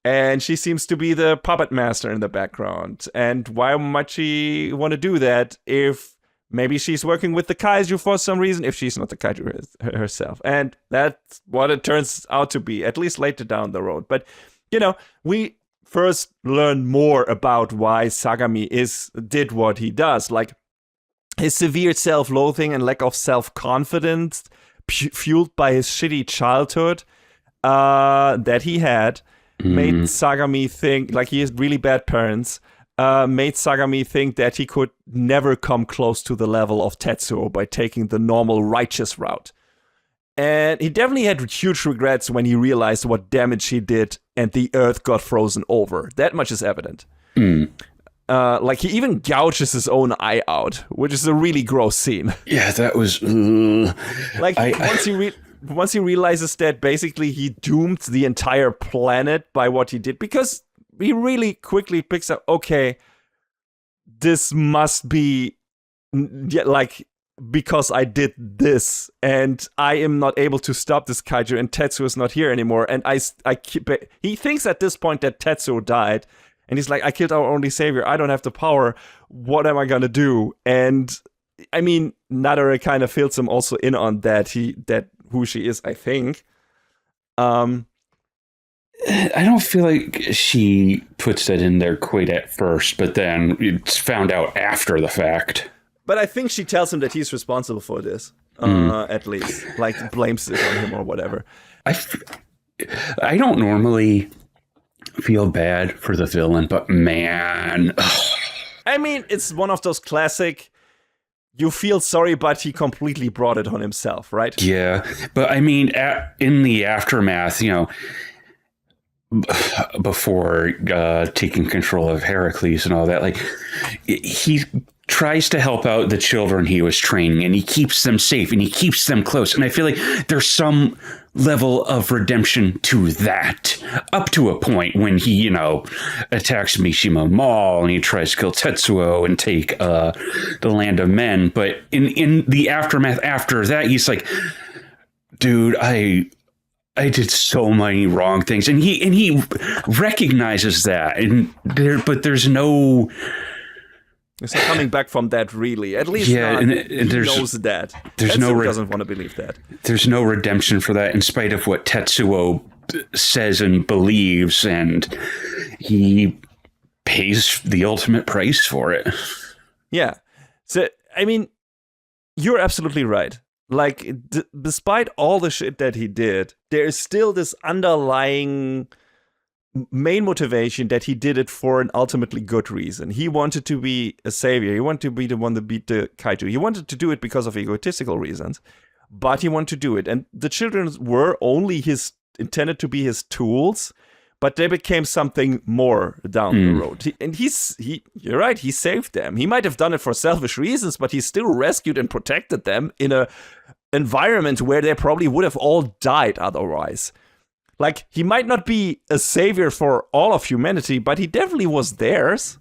And she seems to be the puppet master in the background. And why might she want to do that if maybe she's working with the kaiju for some reason, if she's not the kaiju herself? And that's what it turns out to be, at least later down the road. But, we first learn more about why Sagami did what he does. Like, his severe self-loathing and lack of self-confidence, fueled by his shitty childhood that he had, made Sagami think, like, he has really bad parents, made Sagami think that he could never come close to the level of Tetsuo by taking the normal righteous route. And he definitely had huge regrets when he realized what damage he did and the earth got frozen over. That much is evident. Like, he even gouges his own eye out, which is a really gross scene. Yeah, that was... Like, once he realizes that basically he doomed the entire planet by what he did, because he really quickly picks up, okay, this must be like because I did this and I am not able to stop this kaiju and Tetsuo is not here anymore. And he thinks at this point that Tetsuo died and he's like, I killed our only savior. I don't have the power. What am I going to do? And I mean, Nadare kind of fills him also in on that. Who she is, I think. I don't feel like she puts that in there quite at first, but then it's found out after the fact. But I think she tells him that he's responsible for this, at least. Like, blames it on him or whatever. I don't normally feel bad for the villain, but man, I mean, it's one of those classic, you feel sorry, but he completely brought it on himself, right? Yeah. But I mean, in the aftermath, before taking control of Heracles and all that, like, he tries to help out the children he was training, and he keeps them safe and he keeps them close. And I feel like there's some level of redemption to that, up to a point when he, attacks Mishima Mall and he tries to kill Tetsuo and take the land of men. But in the aftermath after that, he's like, dude, I did so many wrong things, and he recognizes that, but there's no. He's not coming back from that, really. At least, yeah, and he knows that. There's Tetsuo doesn't want to believe that. There's no redemption for that, in spite of what Tetsuo says and believes, and he pays the ultimate price for it. Yeah. So, I mean, you're absolutely right. Like, despite all the shit that he did, there is still this underlying main motivation that he did it for an ultimately good reason. He wanted to be a savior. He wanted to be the one to beat the kaiju. He wanted to do it because of egotistical reasons, but he wanted to do it. And the children were only intended to be his tools, but they became something more down the road. You're right, he saved them. He might have done it for selfish reasons, but he still rescued and protected them in a environment where they probably would have all died otherwise. Like, he might not be a savior for all of humanity, but he definitely was theirs.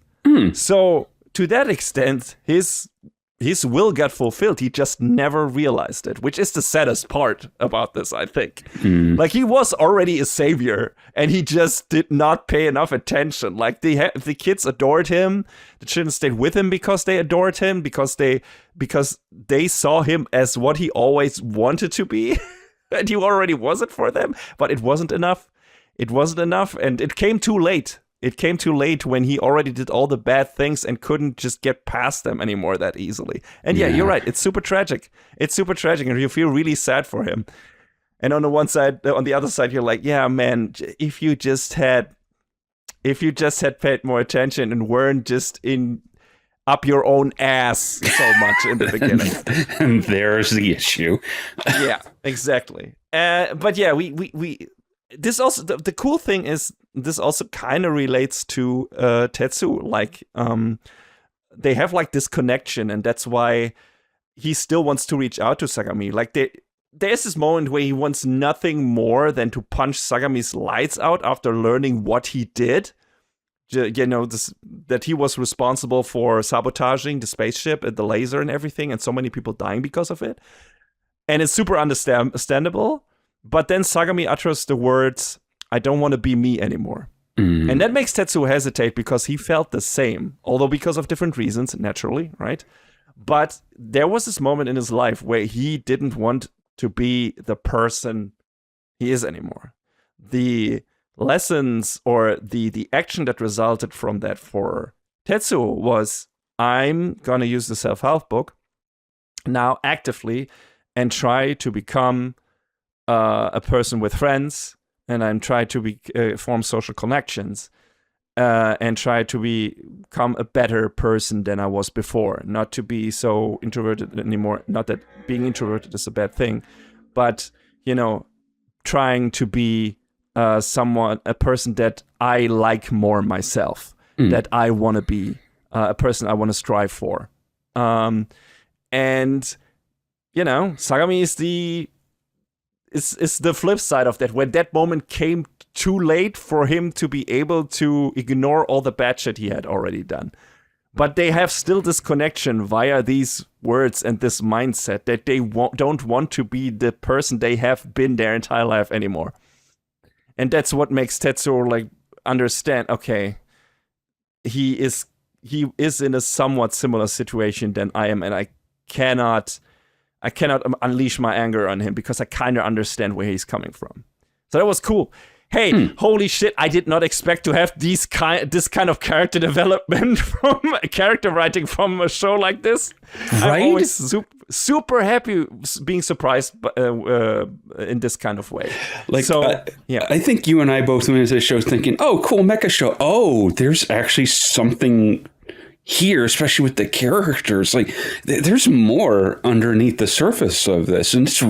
So, to that extent, his will got fulfilled. He just never realized it, which is the saddest part about this, I think. Like, he was already a savior, and he just did not pay enough attention. Like, the kids adored him. The children stayed with him because they adored him, because they saw him as what he always wanted to be. And he already was it for them, but it wasn't enough. It wasn't enough, and it came too late. It came too late when he already did all the bad things and couldn't just get past them anymore that easily. And yeah, you're right. It's super tragic. It's super tragic, and you feel really sad for him. And on the other side, you're like, yeah, man, if you just had paid more attention and weren't just up your own ass so much in the beginning. And there's the issue. Yeah, exactly. But yeah, we this also, the cool thing is, this also kind of relates to Tetsu. Like, they have like this connection, and that's why he still wants to reach out to Sagami. Like, there's this moment where he wants nothing more than to punch Sagami's lights out after learning what he did. That he was responsible for sabotaging the spaceship and the laser and everything, and so many people dying because of it. And it's super understandable. But then Sagami utters the words, "I don't want to be me anymore." And that makes Tetsuo hesitate, because he felt the same, although because of different reasons, naturally, right? But there was this moment in his life where he didn't want to be the person he is anymore. The lessons, or the action that resulted from that for Tetsuo was, I'm gonna use the self-help book now actively and try to become a person with friends, and I'm trying to form social connections, and try to become a better person than I was before. Not to be so introverted anymore. Not that being introverted is a bad thing, but trying to be a person that I like more myself, that I want to be, a person I want to strive for. And Sagami is the flip side of that, when that moment came too late for him to be able to ignore all the bad shit he had already done. But they have still this connection via these words and this mindset that they don't want to be the person they have been their entire life anymore. And that's what makes Tetsuo like understand, okay, he is in a somewhat similar situation than I am, and I cannot unleash my anger on him, because I kind of understand where he's coming from. So that was cool. Hey, holy shit, I did not expect to have this kind of character development from character writing from a show like this. Right? I'm always super happy being surprised in this kind of way. Like, so, yeah. I think you and I both went into the show thinking, oh, cool, mecha show. Oh, there's actually something here, especially with the characters. Like, there's more underneath the surface of this, and it's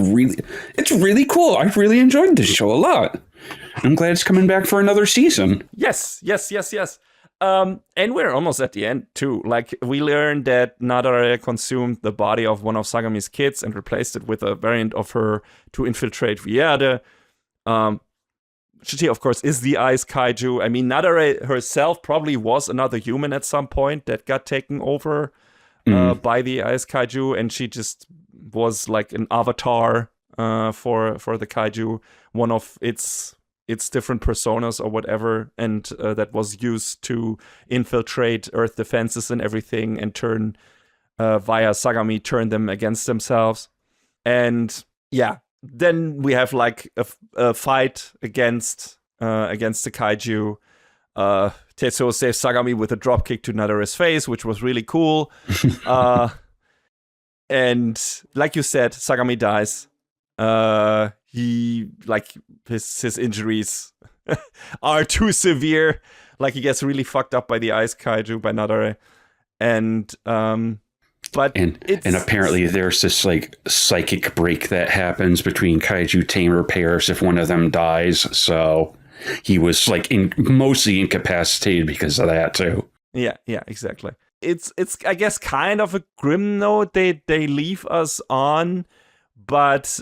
really cool. I really enjoyed this show a lot. I'm glad it's coming back for another season. Yes. And we're almost at the end, too. Like, we learned that Nadare consumed the body of one of Sagami's kids and replaced it with a variant of her to infiltrate Vierde. She, of course, is the ice kaiju. I mean, Nadare herself probably was another human at some point that got taken over by the ice kaiju, and she just was like an avatar for the kaiju, one of its different personas or whatever, and that was used to infiltrate Earth defenses and everything, and turn via Sagami, turn them against themselves. And yeah, then we have like a fight against the kaiju. Tetsuo saves Sagami with a dropkick to Nadare's face, which was really cool. And like you said, Sagami dies. He, like, his injuries are too severe. Like, he gets really fucked up by the ice kaiju, by Nadare. And apparently there's this like psychic break that happens between kaiju tamer pairs if one of them dies. So he was like mostly incapacitated because of that too. Yeah, exactly. It's I guess kind of a grim note they leave us on, but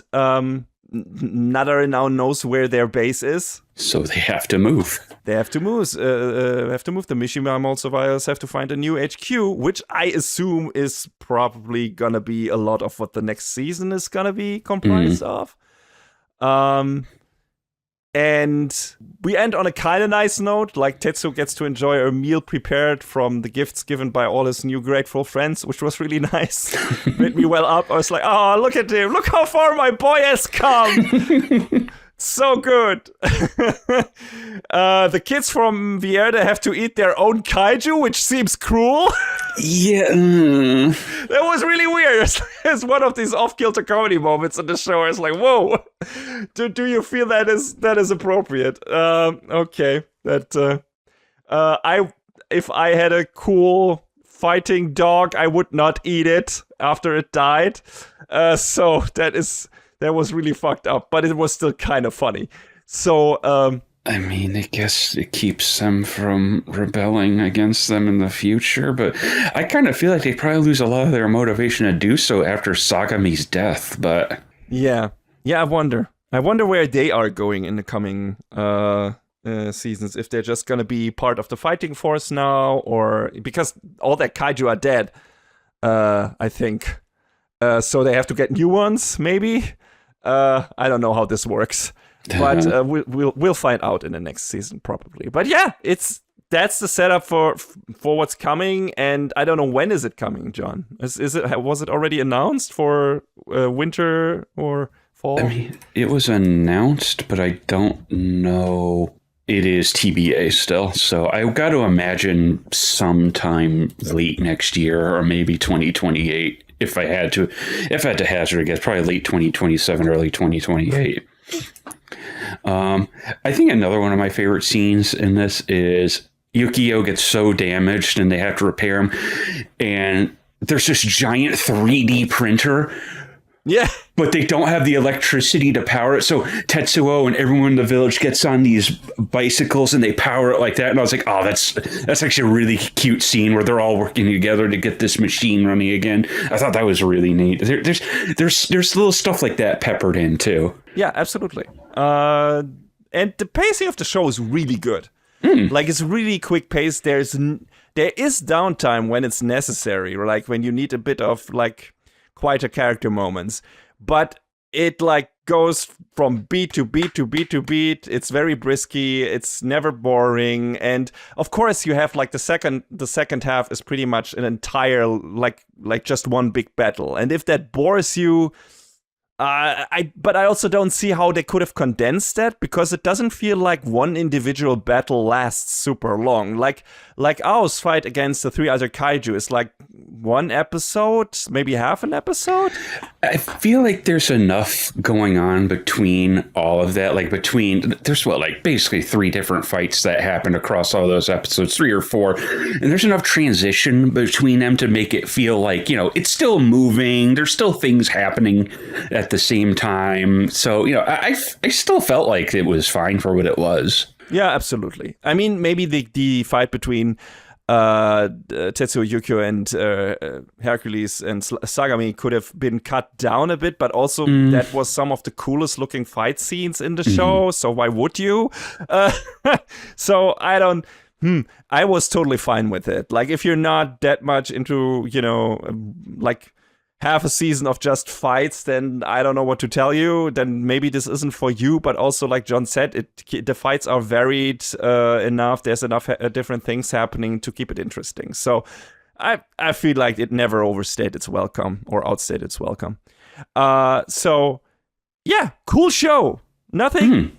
Nadare now knows where their base is. So they have to move. They have to move. The Mishima Mall survivors have to find a new HQ, which I assume is probably gonna be a lot of what the next season is gonna be comprised of. And we end on a kind of nice note. Like, Tetsuo gets to enjoy a meal prepared from the gifts given by all his new grateful friends, which was really nice. Made me well up. I was like, oh, look at him. Look how far my boy has come. So good. The kids from Vierde have to eat their own kaiju, which seems cruel. Yeah. That was really weird. It's one of these off-kilter comedy moments in the show. It's like, whoa. Do you feel that is appropriate? Okay. If I had a cool fighting dog, I would not eat it after it died. So that was really fucked up, but it was still kind of funny. So, I mean, I guess it keeps them from rebelling against them in the future, but I kind of feel like they probably lose a lot of their motivation to do so after Sagami's death, but... Yeah, I wonder where they are going in the coming seasons, if they're just gonna be part of the fighting force now, or... Because all that kaiju are dead, I think. So they have to get new ones, maybe? I don't know how this works, but we'll find out in the next season probably. But yeah, that's the setup for what's coming, and I don't know, when is it coming, John? Was it already announced for winter or fall? I mean, it was announced, but I don't know. It is TBA still, so I've got to imagine sometime late next year or maybe 2028. If I had to hazard a guess, probably late 2027, early 2028. I think another one of my favorite scenes in this is Yukio gets so damaged and they have to repair him, and there's this giant 3D printer. Yeah. But they don't have the electricity to power it. So Tetsuo and everyone in the village gets on these bicycles and they power it like that. And I was like, oh, that's actually a really cute scene where they're all working together to get this machine running again. I thought that was really neat. There's little stuff like that peppered in too. Yeah, absolutely. And the pacing of the show is really good. Like, it's really quick pace. There is downtime when it's necessary, like when you need a bit of like quieter character moments, but it like goes from beat to beat to beat to beat. It's very brisky. It's never boring. And of course you have like the second half is pretty much an entire like just one big battle. And if that bores you, But I also don't see how they could have condensed that, because it doesn't feel like one individual battle lasts super long. Like Ao's fight against the 3 other kaiju is like 1 episode, maybe half an episode. I feel like there's enough going on between all of that. Like there's basically 3 different fights that happened across all those episodes, 3 or 4. And there's enough transition between them to make it feel like, it's still moving. There's still things happening at the same time. So, I still felt like it was fine for what it was. Yeah, absolutely. I mean, maybe the fight between Tetsuo Yukio and Hercules and Sagami could have been cut down a bit, but also that was some of the coolest looking fight scenes in the show, so why would you? So I was totally fine with it. Like, if you're not that much into, like half a season of just fights, then I don't know what to tell you. Then maybe this isn't for you. But also, like John said, the fights are varied enough. There's enough different things happening to keep it interesting. So I feel like it never overstayed its welcome or outstayed its welcome. So yeah, cool show. Nothing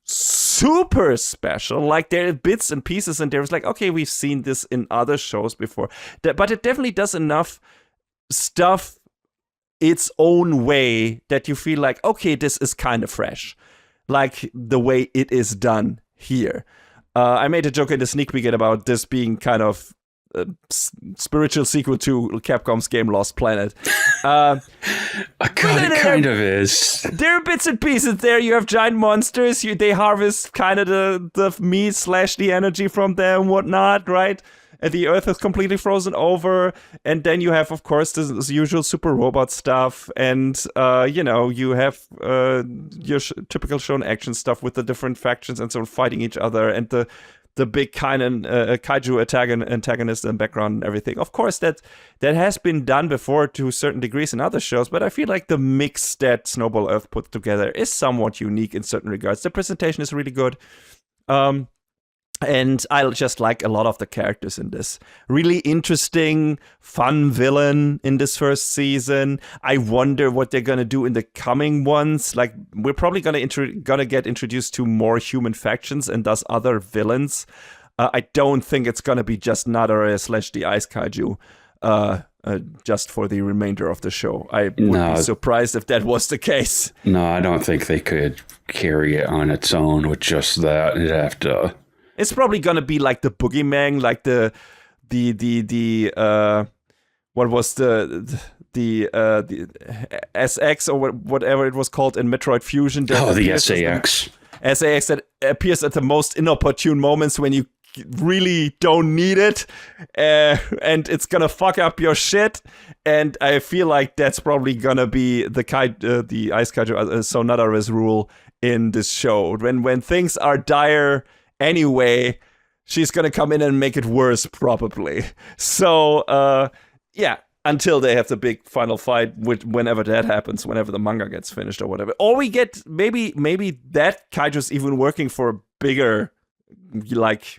super special. Like, there are bits and pieces, and there's like, okay, we've seen this in other shows before. But it definitely does enough stuff its own way that you feel like, okay, this is kind of fresh, like the way it is done here. I made a joke in the sneak peek about this being kind of a spiritual sequel to Capcom's game Lost Planet. God, it kind of is. There are bits and pieces there. You have giant monsters. They harvest kind of the meat / the energy from them and whatnot, right? The Earth is completely frozen over, and then you have, of course, this usual super robot stuff, and you have your typical shonen action stuff with the different factions and so on fighting each other, and the big kind of kaiju antagonist and background and everything. Of course, that has been done before to certain degrees in other shows, but I feel like the mix that Snowball Earth put together is somewhat unique in certain regards. The presentation is really good. And I just like a lot of the characters in this. Really interesting, fun villain in this first season. I wonder what they're gonna do in the coming ones. Like, we're probably gonna get introduced to more human factions and thus other villains. I don't think it's gonna be just Nadara / the Ice Kaiju. Just for the remainder of the show. I would be surprised if that was the case. No, I don't think they could carry it on its own with just that. It'd have to. It's probably gonna be like the Boogeyman, like the what was the SX or whatever it was called in Metroid Fusion. The SAX. SAX that appears at the most inopportune moments when you really don't need it, and it's gonna fuck up your shit. And I feel like that's probably gonna be the Ice Kaiju, so Nadara's rule in this show. When things are dire anyway, she's gonna come in and make it worse, probably. So, yeah, until they have the big final fight, whenever that happens, whenever the manga gets finished or whatever. Or we get, maybe that Kaiju's even working for a bigger, like,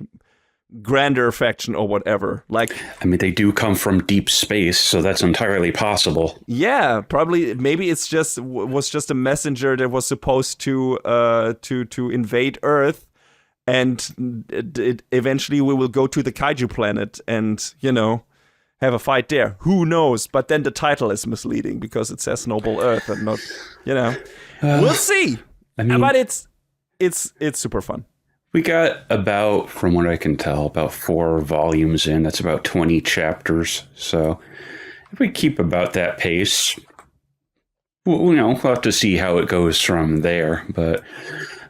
grander faction or whatever. Like, I mean, they do come from deep space, so that's entirely possible. Yeah, probably. Maybe it's was just a messenger that was supposed to invade Earth. And eventually we will go to the kaiju planet and, have a fight there. Who knows? But then the title is misleading because it says Snowball Earth and not, we'll see. I mean, but it's super fun. We got about, from what I can tell, about 4 volumes in. That's about 20 chapters. So if we keep about that pace, we'll have to see how it goes from there. But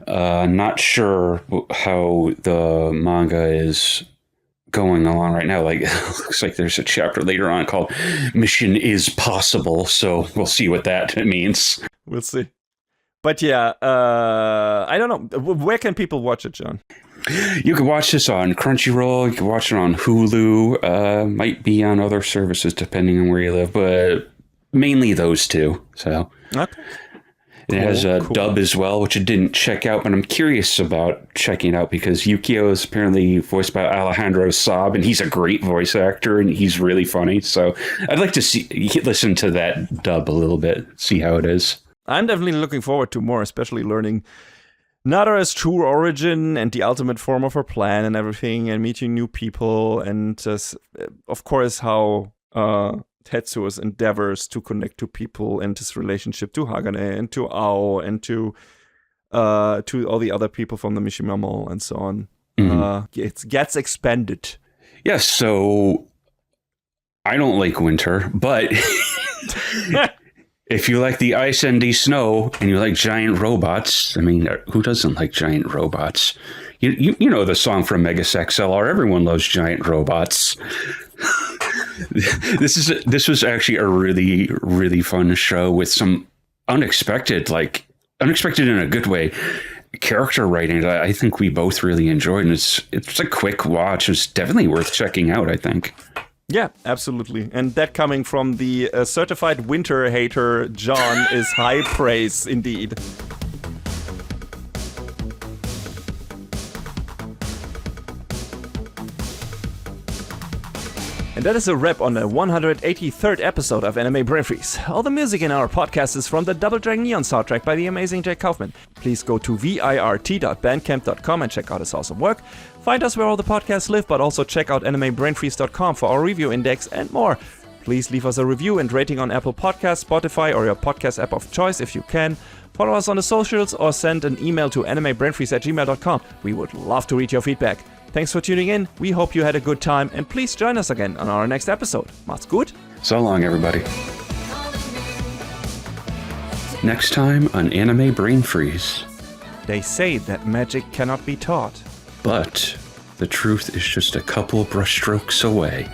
not sure how the manga is going along right now. Like, it looks like there's a chapter later on called Mission is Possible. So we'll see what that means. We'll see. But yeah, I don't know. Where can people watch it, John? You can watch this on Crunchyroll. You can watch it on Hulu. Might be on other services depending on where you live, but mainly those 2. So okay. It has a dub as well, which I didn't check out, but I'm curious about checking out because Yukio is apparently voiced by Alejandro Saab, and he's a great voice actor, and he's really funny. So I'd like to listen to that dub a little bit, see how it is. I'm definitely looking forward to more, especially learning Nadara's true origin and the ultimate form of her plan and everything, and meeting new people, and of course how Tetsuo's endeavors to connect to people and his relationship to Hagane and to Ao and to all the other people from the Mishima and so on. It gets expanded. Yes, so I don't like winter, but if you like the ice and the snow and you like giant robots, I mean, who doesn't like giant robots? You know the song from Megas XLR, everyone loves giant robots. This was actually a really, really fun show with some unexpected in a good way, character writing that I think we both really enjoyed. And it's a quick watch. It's definitely worth checking out, I think. Yeah, absolutely. And that coming from the certified winter hater, John, is high praise indeed. And that is a wrap on the 183rd episode of Anime Brain Freeze. All the music in our podcast is from the Double Dragon Neon soundtrack by the amazing Jake Kaufman. Please go to virt.bandcamp.com and check out his awesome work. Find us where all the podcasts live, but also check out animebrainfreeze.com for our review index and more. Please leave us a review and rating on Apple Podcasts, Spotify, or your podcast app of choice if you can. Follow us on the socials or send an email to animebrainfreeze@gmail.com. We would love to read your feedback. Thanks for tuning in. We hope you had a good time, and please join us again on our next episode. Macht's gut. So long, everybody. Next time on Anime Brain Freeze. They say that magic cannot be taught. But the truth is just a couple brushstrokes away.